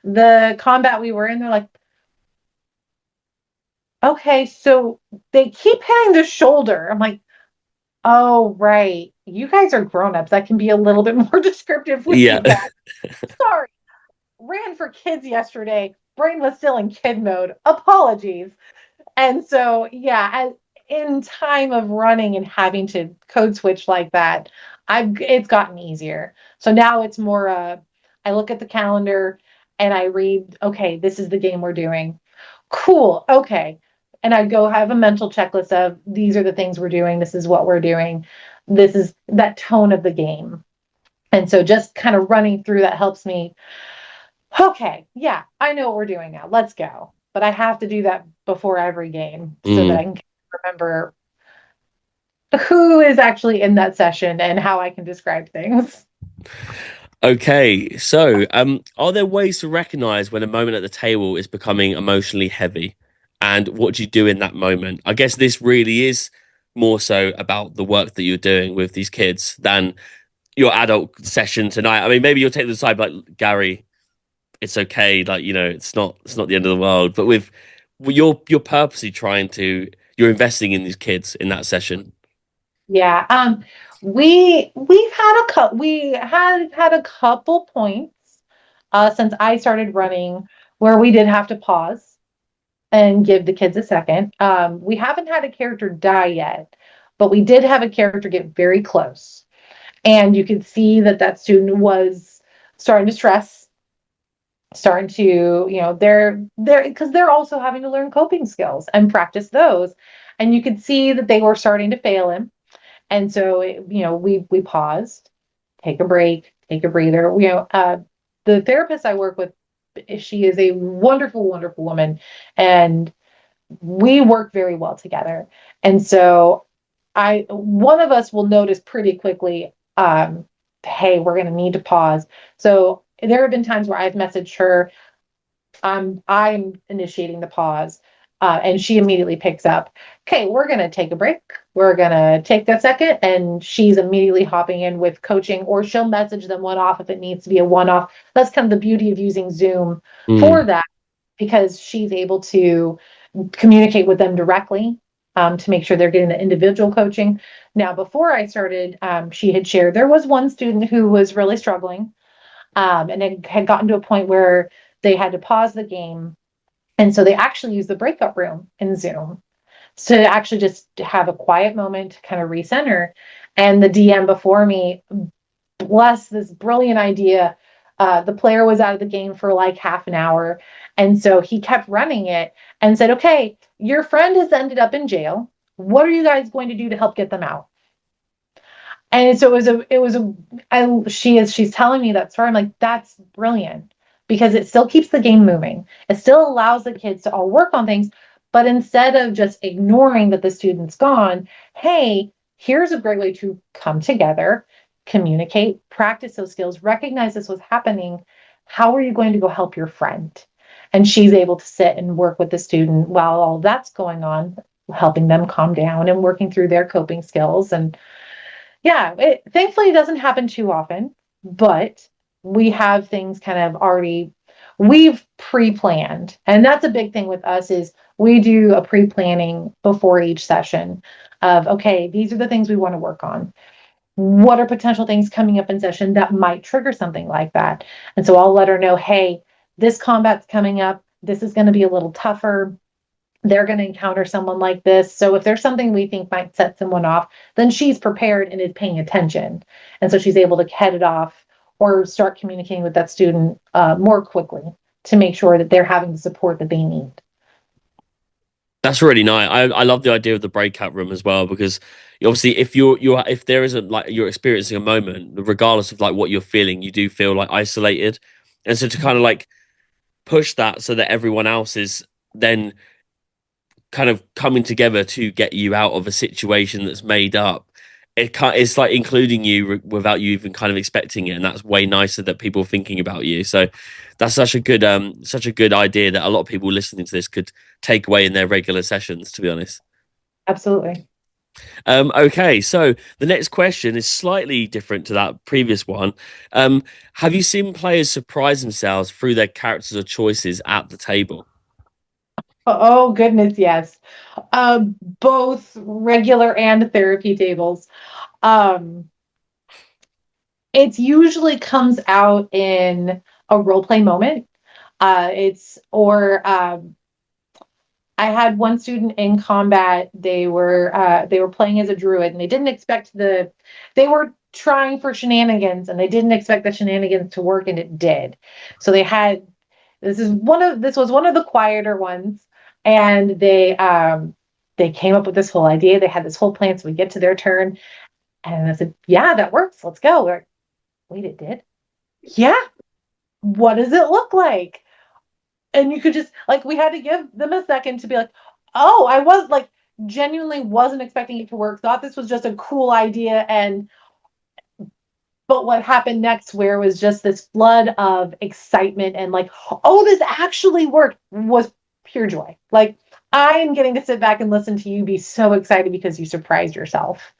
Speaker 2: the combat we were in, they're like, okay, so they keep hitting the shoulder. I'm like, Oh, right. You guys are grown-ups. That can be a little bit more descriptive with
Speaker 1: Yeah.
Speaker 2: feedback. Sorry. Ran for kids yesterday. Brain was still in kid mode. Apologies. And so, yeah, in time of running and having to code switch like that, I've it's gotten easier. So now it's more I look at the calendar and I read, okay, this is the game we're doing. Cool. Okay. And I go have a mental checklist of these are the things we're doing, this is what we're doing. This is that tone of the game. And so just kind of running through that helps me. Okay, yeah, I know what we're doing now. Let's go. But I have to do that before every game so that I
Speaker 1: Mm.
Speaker 2: can remember who is actually in that session and how I can describe things.
Speaker 1: Okay, so are there ways to recognize when a moment at the table is becoming emotionally heavy? And what do you do in that moment? I guess this really is more so about the work that you're doing with these kids than your adult session tonight. I mean, maybe you'll take them aside, like Gary, it's okay, like it's not the end of the world. But with you're purposely trying to you're investing in these kids in that session.
Speaker 2: Yeah. We've had we had a couple points since I started running where we did have to pause and give the kids a second. We haven't had a character die yet, but we did have a character get very close. And you could see that that student was starting to stress, starting to, they're because they're also having to learn coping skills and practice those. And you could see that they were starting to fail him. And so, we paused, take a break, take a breather. The therapist I work with, she is a wonderful, wonderful woman, and we work very well together. And so, one of us will notice pretty quickly, hey, we're going to need to pause. So there have been times where I've messaged her, I'm initiating the pause. And she immediately picks up, okay, we're going to take a break. We're going to take a second. And she's immediately hopping in with coaching, or she'll message them one off if it needs to be a one off. That's kind of the beauty of using Zoom for
Speaker 1: Mm.
Speaker 2: that, because she's able to communicate with them directly, to make sure they're getting the individual coaching. Now, before I started, she had shared there was one student who was really struggling, and it had gotten to a point where they had to pause the game. And so they actually used the breakout room in Zoom to actually just have a quiet moment to kind of recenter. And the DM before me, bless this brilliant idea. The player was out of the game for like half an hour. And so he kept running it and said, okay, your friend has ended up in jail. What are you guys going to do to help get them out? And so she's telling me that story. I'm like, that's brilliant, because it still keeps the game moving. It still allows the kids to all work on things. But instead of just ignoring that the student's gone, hey, here's a great way to come together, communicate, practice those skills, recognize this was happening. How are you going to go help your friend? And she's able to sit and work with the student while all that's going on, helping them calm down and working through their coping skills. And yeah, it thankfully doesn't happen too often, but we have things kind of already we've pre-planned. And that's a big thing with us is we do a pre-planning before each session of, okay, these are the things we want to work on. What are potential things coming up in session that might trigger something like that? And so I'll let her know, hey, this combat's coming up. This is going to be a little tougher. They're going to encounter someone like this. So if there's something we think might set someone off, then she's prepared and is paying attention. And so she's able to head it off or start communicating with that student more quickly to make sure that they're having the support that they need.
Speaker 1: That's really nice. I love the idea of the breakout room as well because obviously if if there isn't like you're experiencing a moment, regardless of like what you're feeling, you do feel like isolated. And so to kind of like push that so that everyone else is then kind of coming together to get you out of a situation that's made up. It's like including you without you even kind of expecting it, and that's way nicer that people are thinking about you. So that's such a good idea that a lot of people listening to this could take away in their regular sessions. To be honest.
Speaker 2: Absolutely.
Speaker 1: Okay, so the next question is slightly different to that previous one. Have you seen players surprise themselves through their characters or choices at the table?
Speaker 2: Oh goodness, yes. Both regular and therapy tables. Um, it usually comes out in a role play moment. It's or I had one student in combat. They were playing as a druid, and they didn't expect the. They were trying for shenanigans, and they didn't expect the shenanigans to work, and it did. So they had. This was one of the quieter ones, and they came up with this whole idea. They had this whole plan. So we get to their turn, and I said, "Yeah, that works. Let's go." They're like, "Wait, it did? Yeah. What does it look like?" And you could just like we had to give them a second to be like, oh, I was like genuinely wasn't expecting it to work, thought this was just a cool idea. And but what happened next where it was just this flood of excitement and like, oh, this actually worked was pure joy. Like I am getting to sit back and listen to you be so excited because you surprised yourself.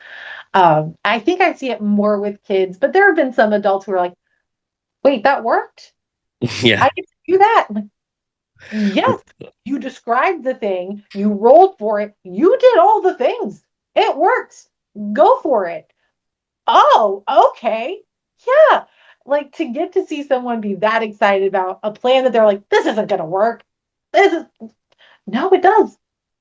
Speaker 2: I think I see it more with kids, but there have been some adults who are like, wait, that worked,
Speaker 1: Yeah.
Speaker 2: I get to do that. Yes, you described the thing, you rolled for it, you did all the things. It works. Go for it. Oh, okay. Yeah. Like to get to see someone be that excited about a plan that they're like, this isn't going to work. This is, no, it does.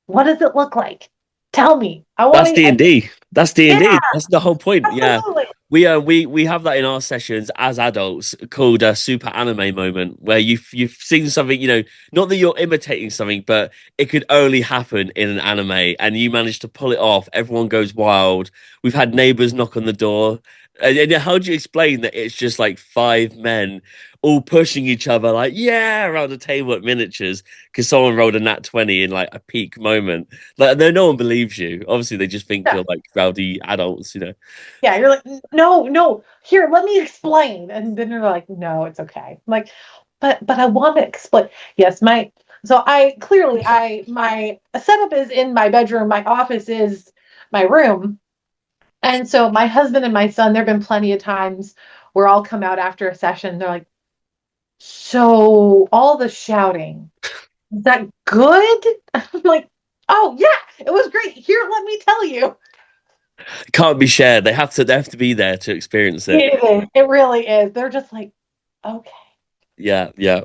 Speaker 2: What does it look like? Tell me. I want
Speaker 1: That's
Speaker 2: to,
Speaker 1: D&D. That's
Speaker 2: yeah,
Speaker 1: D&D. That's the whole point. Yeah.
Speaker 2: absolutely.
Speaker 1: We have that in our sessions as adults called a super anime moment where you've seen something, not that you're imitating something, but it could only happen in an anime and you manage to pull it off. Everyone goes wild. We've had neighbors knock on the door. And how do you explain that it's just like five men all pushing each other like, yeah, around the table at miniatures because someone rolled a nat 20 in like a peak moment. Like, no one believes you. Obviously, they just think
Speaker 2: Yeah.
Speaker 1: you're like rowdy adults.
Speaker 2: Yeah. You're like, no, no, here, let me explain. And then you're like, no, it's okay. I'm like, but I want to explain. Yes, so I clearly my setup is in my bedroom, my office is my room. And so my husband and my son, there have been plenty of times where I'll come out after a session. They're like, so all the shouting, is that good? I'm like, oh yeah, it was great. Here, let me tell you.
Speaker 1: It can't be shared. They have to be there to experience it.
Speaker 2: It is. It really is. They're just like, okay.
Speaker 1: Yeah, yeah.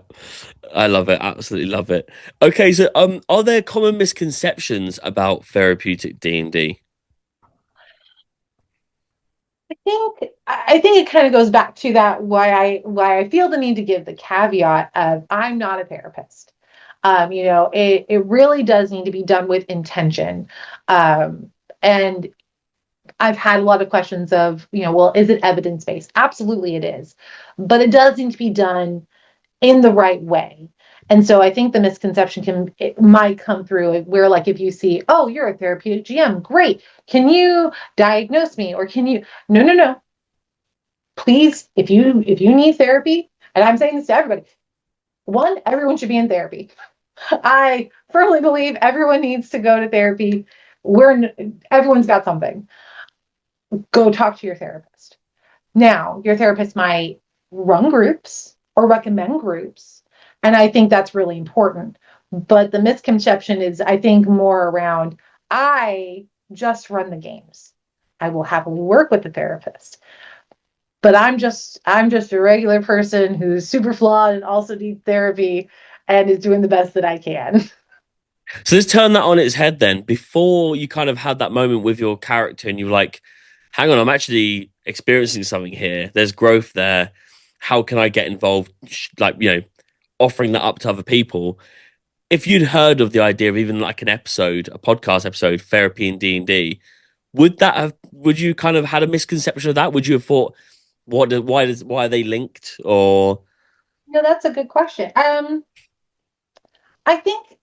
Speaker 1: I love it. Absolutely love it. Okay, so are there common misconceptions about therapeutic D&D?
Speaker 2: I think it kind of goes back to that why I feel the need to give the caveat of I'm not a therapist. It really does need to be done with intention. And I've had a lot of questions of, well, is it evidence based? Absolutely it is. But it does need to be done in the right way. And so I think the misconception it might come through where like if you see, oh, you're a therapeutic GM, great. Can you diagnose me? Or can you no, no, no. Please, if you need therapy, and I'm saying this to everybody, one, everyone should be in therapy. I firmly believe everyone needs to go to therapy. Everyone's got something. Go talk to your therapist. Now, your therapist might run groups or recommend groups. And I think that's really important. But the misconception is, I think, more around I just run the games. I will happily work with the therapist. But I'm just a regular person who's super flawed and also needs therapy and is doing the best that I can.
Speaker 1: So let's turn that on its head then. Before you kind of had that moment with your character and you were like, hang on, I'm actually experiencing something here. There's growth there. How can I get involved? Like, offering that up to other people. If you'd heard of the idea of even like a podcast episode, therapy and D&D, would you kind of had a misconception of that? Would you have thought, why are they linked? Or
Speaker 2: No, that's a good question. I think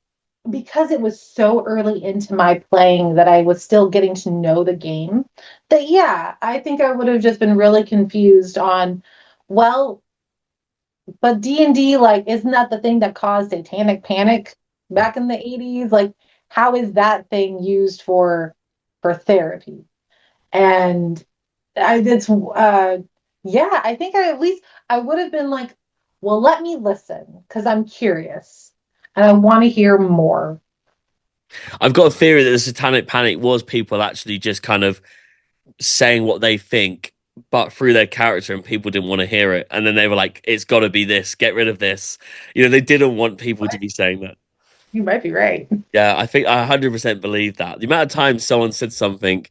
Speaker 2: because it was so early into my playing that I was still getting to know the game, that yeah, I think I would have just been really confused on, well, but D&D, like, isn't that the thing that caused satanic panic back in the 80s? Like, how is that thing used for therapy? And yeah, I think at least I would have been like, well, let me listen because I'm curious and I want to hear more.
Speaker 1: I've got a theory that the Satanic Panic was people actually just kind of saying what they think, but through their character, and people didn't want to hear it. And then they were like, "It's got to be this. Get rid of this." They didn't want people to be saying that.
Speaker 2: You might be right.
Speaker 1: Yeah, I think I 100% believe that. The amount of times someone said something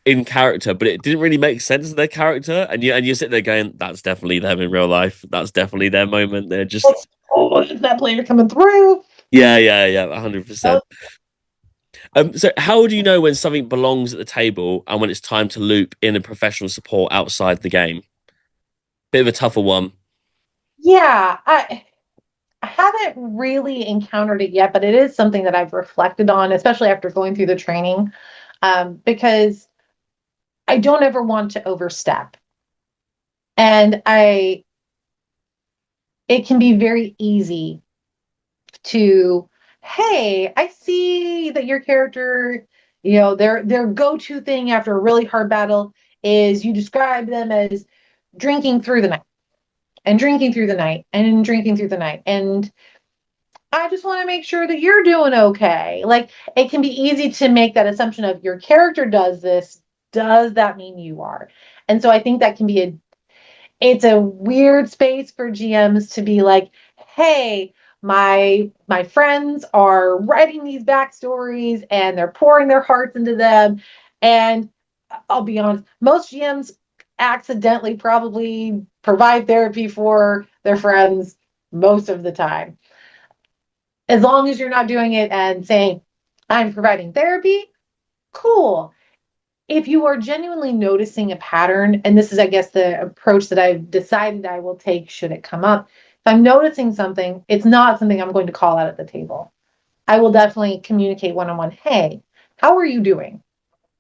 Speaker 1: in character, but it didn't really make sense to their character, and you sit there going, "That's definitely them in real life. That's definitely their moment." They're just
Speaker 2: Oh, is that player coming through?
Speaker 1: yeah, yeah, yeah, 100%.
Speaker 2: Oh,
Speaker 1: So how do you know when something belongs at the table and when it's time to loop in a professional support outside the game? Bit of a tougher one.
Speaker 2: yeah, I haven't really encountered it yet, but it is something that I've reflected on, especially after going through the training, because I don't ever want to overstep. And it can be very easy to, hey, I see that your character, their go-to thing after a really hard battle is you describe them as drinking through the night and drinking through the night and drinking through the night. And I just want to make sure that you're doing okay. Like it can be easy to make that assumption of your character does this. Does that mean you are? And so I think that can be it's a weird space for GMs to be like, hey, my friends are writing these backstories and they're pouring their hearts into them. And I'll be honest, most GMs accidentally probably provide therapy for their friends most of the time. As long as you're not doing it and saying, I'm providing therapy, cool. If you are genuinely noticing a pattern, and this is, I guess, the approach that I've decided I will take should it come up. If I'm noticing something, it's not something I'm going to call out at the table. I will definitely communicate one on one. Hey, how are you doing?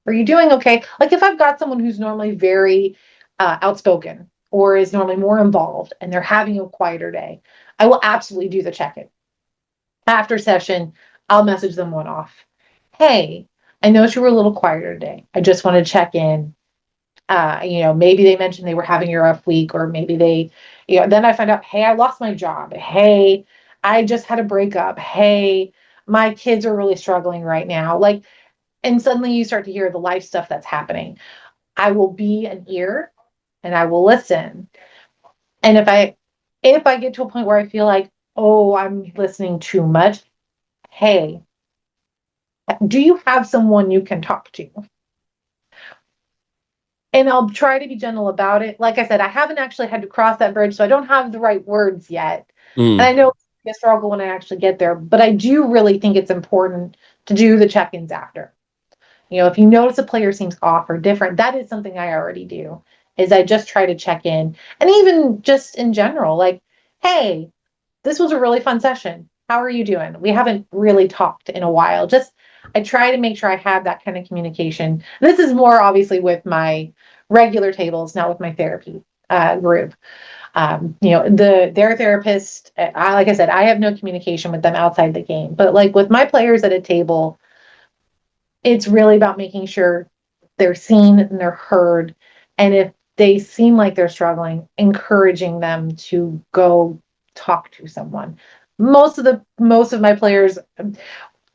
Speaker 2: Are you doing okay? Like if I've got someone who's normally very outspoken or is normally more involved and they're having a quieter day, I will absolutely do the check in. After session, I'll message them one off. Hey, I noticed you were a little quieter today. I just want to check in. Maybe they mentioned they were having a rough week, or maybe then I find out, hey, I lost my job. Hey, I just had a breakup. Hey, my kids are really struggling right now. Like, and suddenly you start to hear the life stuff that's happening. I will be an ear and I will listen. And if I get to a point where I feel like, oh, I'm listening too much, hey, do you have someone you can talk to? And I'll try to be gentle about it. Like I said, I haven't actually had to cross that bridge, so I don't have the right words yet. And I
Speaker 1: Mm.
Speaker 2: know it's a struggle when I actually get there, but I do really think it's important to do the check-ins after. If you notice a player seems off or different, that is something I already do. Is I just try to check in. And even just in general, like, hey, this was a really fun session. How are you doing? We haven't really talked in a while. Just I try to make sure I have that kind of communication. This is more obviously with my regular tables, not with my therapy group. Their therapist. Like I said, I have no communication with them outside the game. But like with my players at a table, it's really about making sure they're seen and they're heard. And if they seem like they're struggling, encouraging them to go talk to someone. Most of my players,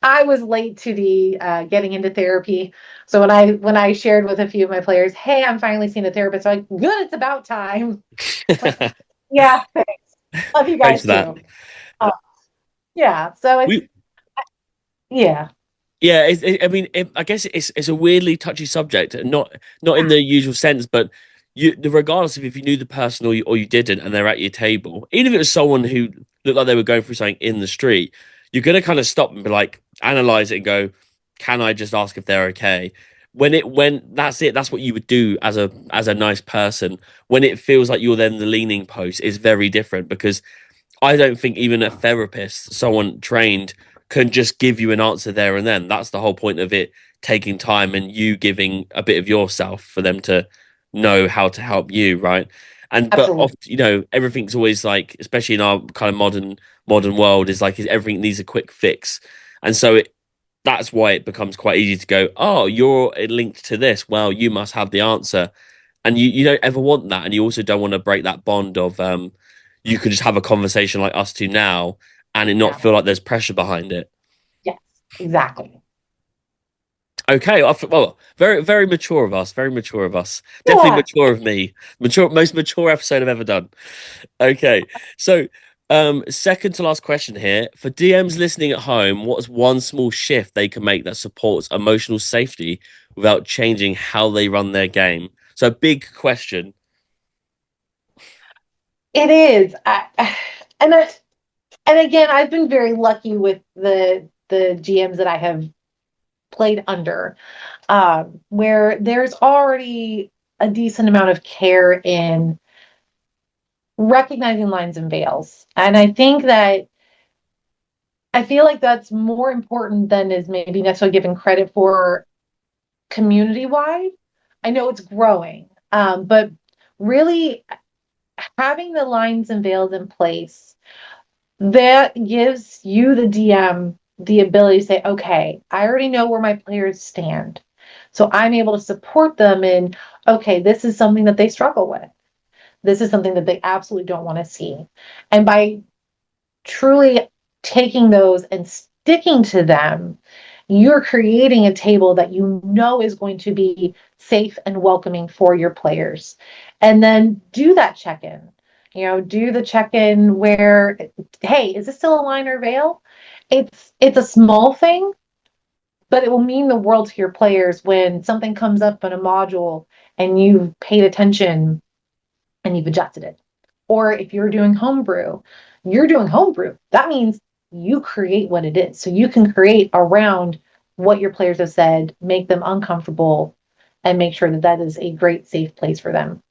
Speaker 2: I was late to the getting into therapy. So when I shared with a few of my players, hey, I'm finally seeing a therapist, I'm like, good, it's about time. Like, yeah, thanks. Love you
Speaker 1: Thanks
Speaker 2: guys
Speaker 1: for that.
Speaker 2: too. Uh, yeah, so it's
Speaker 1: We
Speaker 2: yeah,
Speaker 1: Yeah, I mean, I guess it's a weirdly touchy subject, not in the usual sense, but regardless of if you knew the person or you didn't, and they're at your table, even if it was someone who looked like they were going through something in the street, you're gonna kind of stop and be like, analyze it and go, can I just ask if they're okay? When that's it, that's what you would do as a nice person. When it feels like you're then the leaning post, is very different because I don't think even a therapist, someone trained, can just give you an answer there and then. That's the whole point of it taking time and you giving a bit of yourself for them to know how to help you, right? And but
Speaker 2: absolutely.
Speaker 1: often, everything's always like, especially in our kind of modern world, is like everything needs a quick fix. And so that's why it becomes quite easy to go, oh, you're linked to this. Well, you must have the answer. And you don't ever want that. And you also don't want to break that bond of you could just have a conversation like us two now and it not
Speaker 2: Yeah.
Speaker 1: feel like there's pressure behind it.
Speaker 2: Yes. Exactly.
Speaker 1: Okay, well, very very mature of us. Very mature of us. Definitely
Speaker 2: Yeah.
Speaker 1: mature of me. Mature, most mature episode I've ever done. Okay, so second to last question here for DMs listening at home. What's one small shift they can make that supports emotional safety without changing how they run their game? So, big question.
Speaker 2: It is. And I, and again, I've been very lucky with the GMs that I have played under, where there's already a decent amount of care in recognizing lines and veils. And I think that I feel like that's more important than is maybe necessarily given credit for community wide. I know it's growing, but really having the lines and veils in place that gives you, the DM, the ability to say, okay, I already know where my players stand. So I'm able to support them in, okay, this is something that they struggle with. This is something that they absolutely don't want to see. And by truly taking those and sticking to them, you're creating a table that you know is going to be safe and welcoming for your players. And then do that check in. Do the check in where, hey, is this still a line or veil? It's a small thing, but it will mean the world to your players when something comes up in a module and you've paid attention and you've adjusted it. Or if you're doing homebrew. That means you create what it is. So you can create around what your players have said, make them uncomfortable, and make sure that that is a great, safe place for them.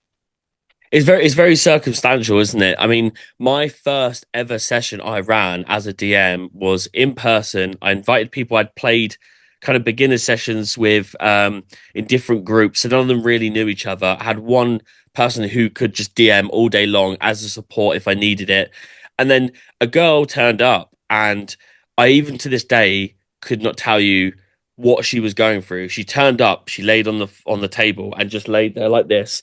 Speaker 1: It's very circumstantial, isn't it? I mean, my first ever session I ran as a DM was in person. I invited people I'd played kind of beginner sessions with in different groups, so none of them really knew each other. I had one person who could just DM all day long as a support if I needed it. And then a girl turned up, and I even to this day could not tell you what she was going through. She turned up, she laid on the table and just laid there like this,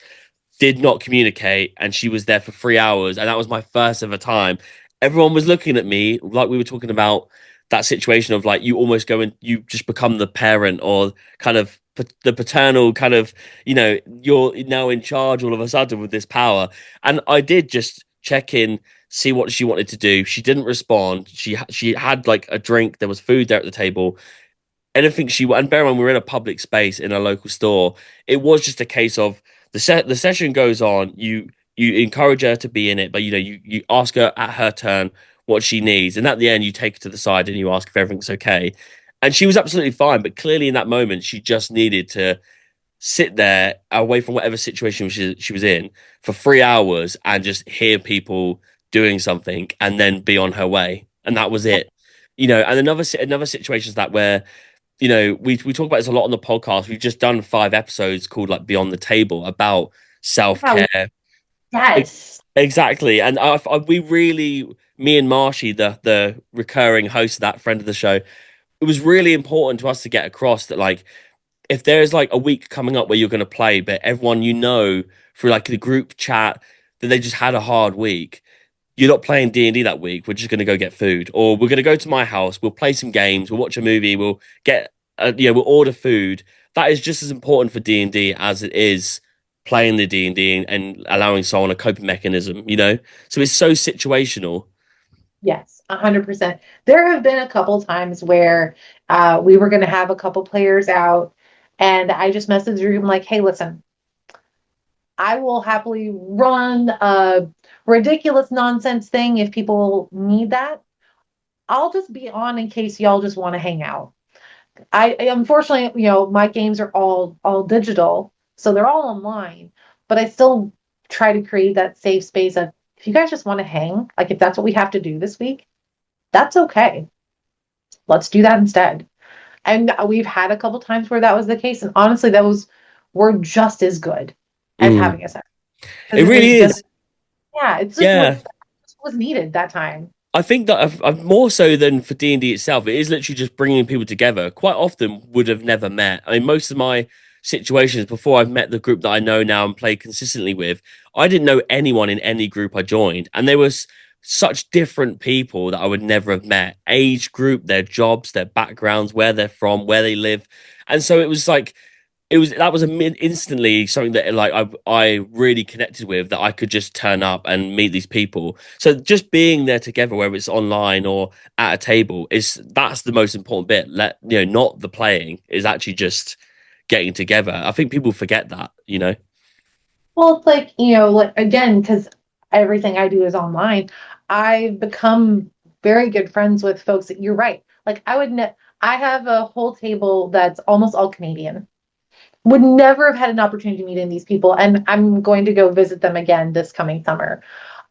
Speaker 1: did not communicate, and she was there for 3 hours, and that was my first ever time. Everyone was looking at me like we were talking about that situation of like you almost go and you just become the parent or kind of the paternal kind of, you're now in charge all of a sudden with this power. And I did just check in, see what she wanted to do. She didn't respond. She had like a drink, there was food there at the table, anything she, and bear in mind we're in a public space in a local store. It was just a case of the session goes on. You encourage her to be in it, but you ask her at her turn what she needs, and at the end you take her to the side and you ask if everything's okay. And she was absolutely fine, but clearly in that moment she just needed to sit there away from whatever situation she was in for 3 hours and just hear people doing something and then be on her way. And that was it. And another situation is that where we talk about this a lot on the podcast. We've just done 5 episodes called like Beyond the Table about
Speaker 2: Yeah,
Speaker 1: self-care.
Speaker 2: yes.
Speaker 1: Exactly. And we really, me and Marshy, the recurring host of that, friend of the show, it was really important to us to get across that like if there's like a week coming up where you're going to play, but everyone through like the group chat that they just had a hard week, you're not playing D&D that week. We're just going to go get food, or we're going to go to my house. We'll play some games. We'll watch a movie. We'll get, we'll order food. That is just as important for D&D as it is playing the D&D and allowing someone a coping mechanism. So it's so situational.
Speaker 2: Yes, 100%. There have been a couple times where we were going to have a couple players out, and I just messaged the group like, hey, listen, I will happily run a ridiculous nonsense thing if people need that. I'll just be on in case y'all just want to hang out. Unfortunately, my games are all digital, so they're all online, but I still try to create that safe space of if you guys just want to hang, like if that's what we have to do this week, that's okay. Let's do that instead. And we've had a couple times where that was the case, and honestly, those were just as good as
Speaker 1: Mm.
Speaker 2: having a set because
Speaker 1: It
Speaker 2: it was
Speaker 1: really
Speaker 2: just
Speaker 1: is.
Speaker 2: yeah, it's just what
Speaker 1: Yeah.
Speaker 2: was needed that time.
Speaker 1: I think that I've more so than for D&D itself, it is literally just bringing people together. Quite often would have never met. I mean, most of my situations before I've met the group that I know now and play consistently with, I didn't know anyone in any group I joined. And there was such different people that I would never have met, age group, their jobs, their backgrounds, where they're from, where they live. And so it was like, that was instantly something that like I really connected with, that I could just turn up and meet these people. So just being there together, whether it's online or at a table, that's the most important bit. Not the playing, is actually just getting together. I think people forget that.
Speaker 2: Well, it's like, like again, because everything I do is online, I've become very good friends with folks that you're right. Like I have a whole table that's almost all Canadian. Would never have had an opportunity to meet in these people, and I'm going to go visit them again this coming summer.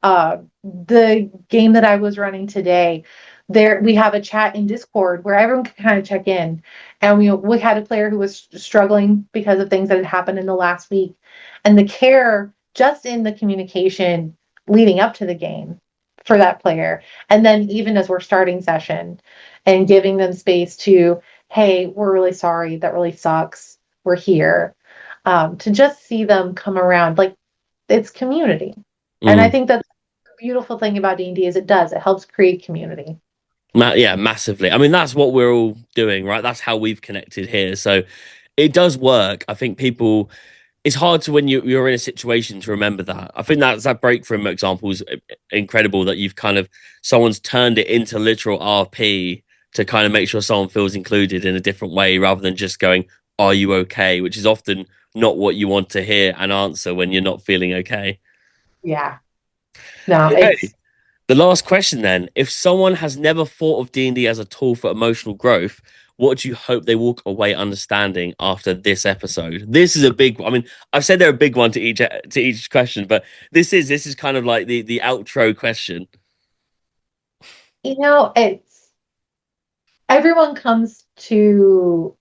Speaker 2: The game that I was running today, there we have a chat in Discord where everyone can kind of check in, and we had a player who was struggling because of things that had happened in the last week, and the care just in the communication leading up to the game for that player, and then even as we're starting session and giving them space to, hey, we're really sorry, that really sucks, we're here, to just see them come around, like it's community. And I
Speaker 1: Mm.
Speaker 2: think that's the beautiful thing about D&D is it helps create community.
Speaker 1: Yeah, massively. I mean, that's what we're all doing, right? That's how we've connected here. So it does work. I think people, it's hard to, when you're in a situation, to remember that. I think that break from example is incredible, that you've kind of, someone's turned it into literal RP to kind of make sure someone feels included in a different way, rather than just going, "Are you okay?" Which is often not what you want to hear and answer when you're not feeling okay.
Speaker 2: Yeah. No,
Speaker 1: Okay.
Speaker 2: it's
Speaker 1: The last question then: if someone has never thought of D&D as a tool for emotional growth, what do you hope they walk away understanding after this episode? This is a big one. I mean, I've said they're a big one to each question, but this is kind of like the outro question.
Speaker 2: it's everyone comes to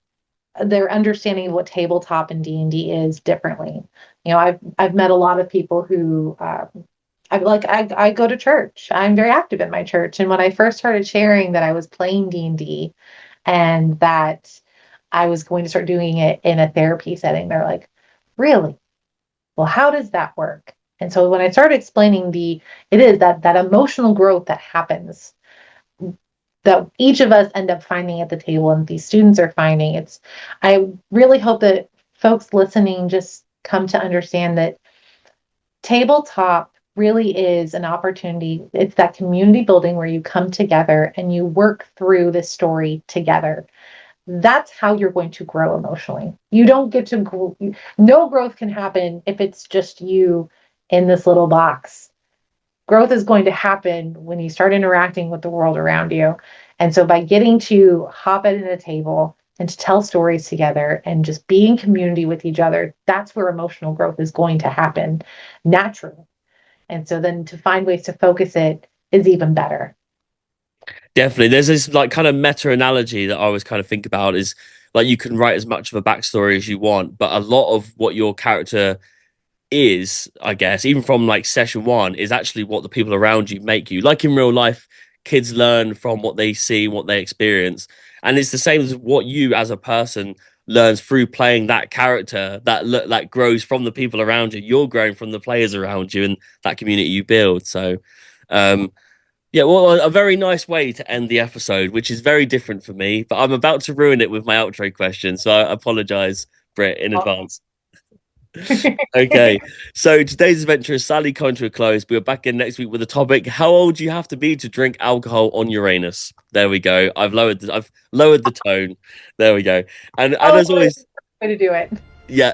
Speaker 2: their understanding of what tabletop and D&D is differently. I've met a lot of people who I go to church. I'm very active in my church. And when I first started sharing that I was playing D&D and that I was going to start doing it in a therapy setting, they're like, really? Well, how does that work? And so when I started explaining it is that emotional growth that happens, that each of us end up finding at the table and these students are finding, I really hope that folks listening just come to understand that tabletop really is an opportunity. It's that community building where you come together and you work through this story together. That's how you're going to grow emotionally. You don't get to grow, no growth can happen if it's just you in this little box. Growth is going to happen when you start interacting with the world around you. And so by getting to hop at a table and to tell stories together and just be in community with each other, that's where emotional growth is going to happen naturally. And so then to find ways to focus it is even better.
Speaker 1: Definitely. There's this like kind of meta analogy that I always kind of think about, is like, you can write as much of a backstory as you want, but a lot of what your character is, I guess, even from like session one, is actually what the people around you make you. Like in real life, kids learn from what they see, what they experience. And it's the same as what you as a person learns through playing that character, that grows from the people around you. You're growing from the players around you and that community you build. So yeah, well, a very nice way to end the episode, which is very different for me, but I'm about to ruin it with my outro question, so I apologize, Britt, in advance. Okay, so today's adventure is sadly coming to a close. We're back in next week with a topic: how old do you have to be to drink alcohol on Uranus? There we go. I've lowered the tone. There we go. And
Speaker 2: Oh,
Speaker 1: as always,
Speaker 2: way to do it.
Speaker 1: yeah,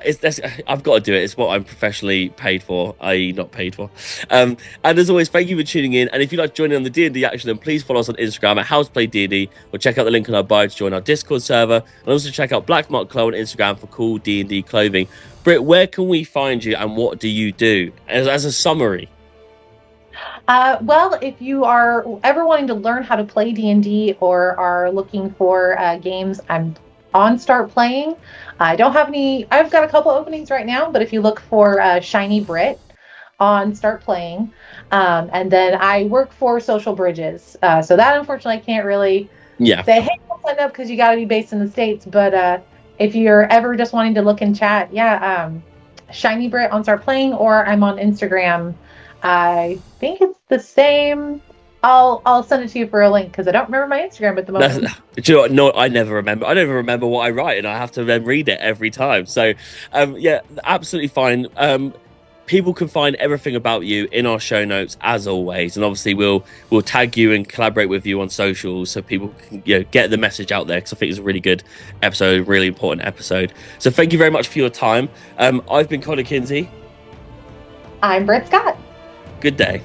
Speaker 1: I've got to do it. It's what I'm professionally paid for, i.e., not paid for. And as always, thank you for tuning in. And if you'd like to join in on the D&D action, then please follow us on Instagram at HowToPlayD&D, or check out the link in our bio to join our Discord server. And also check out Black Mark Clo on Instagram for cool D&D clothing. Britt, where can we find you and what do you do? As a summary.
Speaker 2: Well, if you are ever wanting to learn how to play D&D or are looking for games, I'm on Startplaying. I don't have any, I've got a couple openings right now, but if you look for Shiny Brit on Startplaying, and then I work for Social Bridges. So that unfortunately I can't really
Speaker 1: Yeah.
Speaker 2: say, hey, I'll sign up because you got to be based in the States. But if you're ever just wanting to look and chat, yeah, Shiny Brit on Startplaying, or I'm on Instagram I think it's the same. I'll send it to you for a link because I don't remember my Instagram at the
Speaker 1: That's,
Speaker 2: moment.
Speaker 1: do you know what? No, I never remember. I never remember what I write, and I have to then read it every time. So, yeah, absolutely fine. People can find everything about you in our show notes as always, and obviously we'll tag you and collaborate with you on socials so people can get the message out there because I think it's a really good episode, really important episode. So, thank you very much for your time. I've been Connor Kinsey.
Speaker 2: I'm Britt Scott.
Speaker 1: Good day.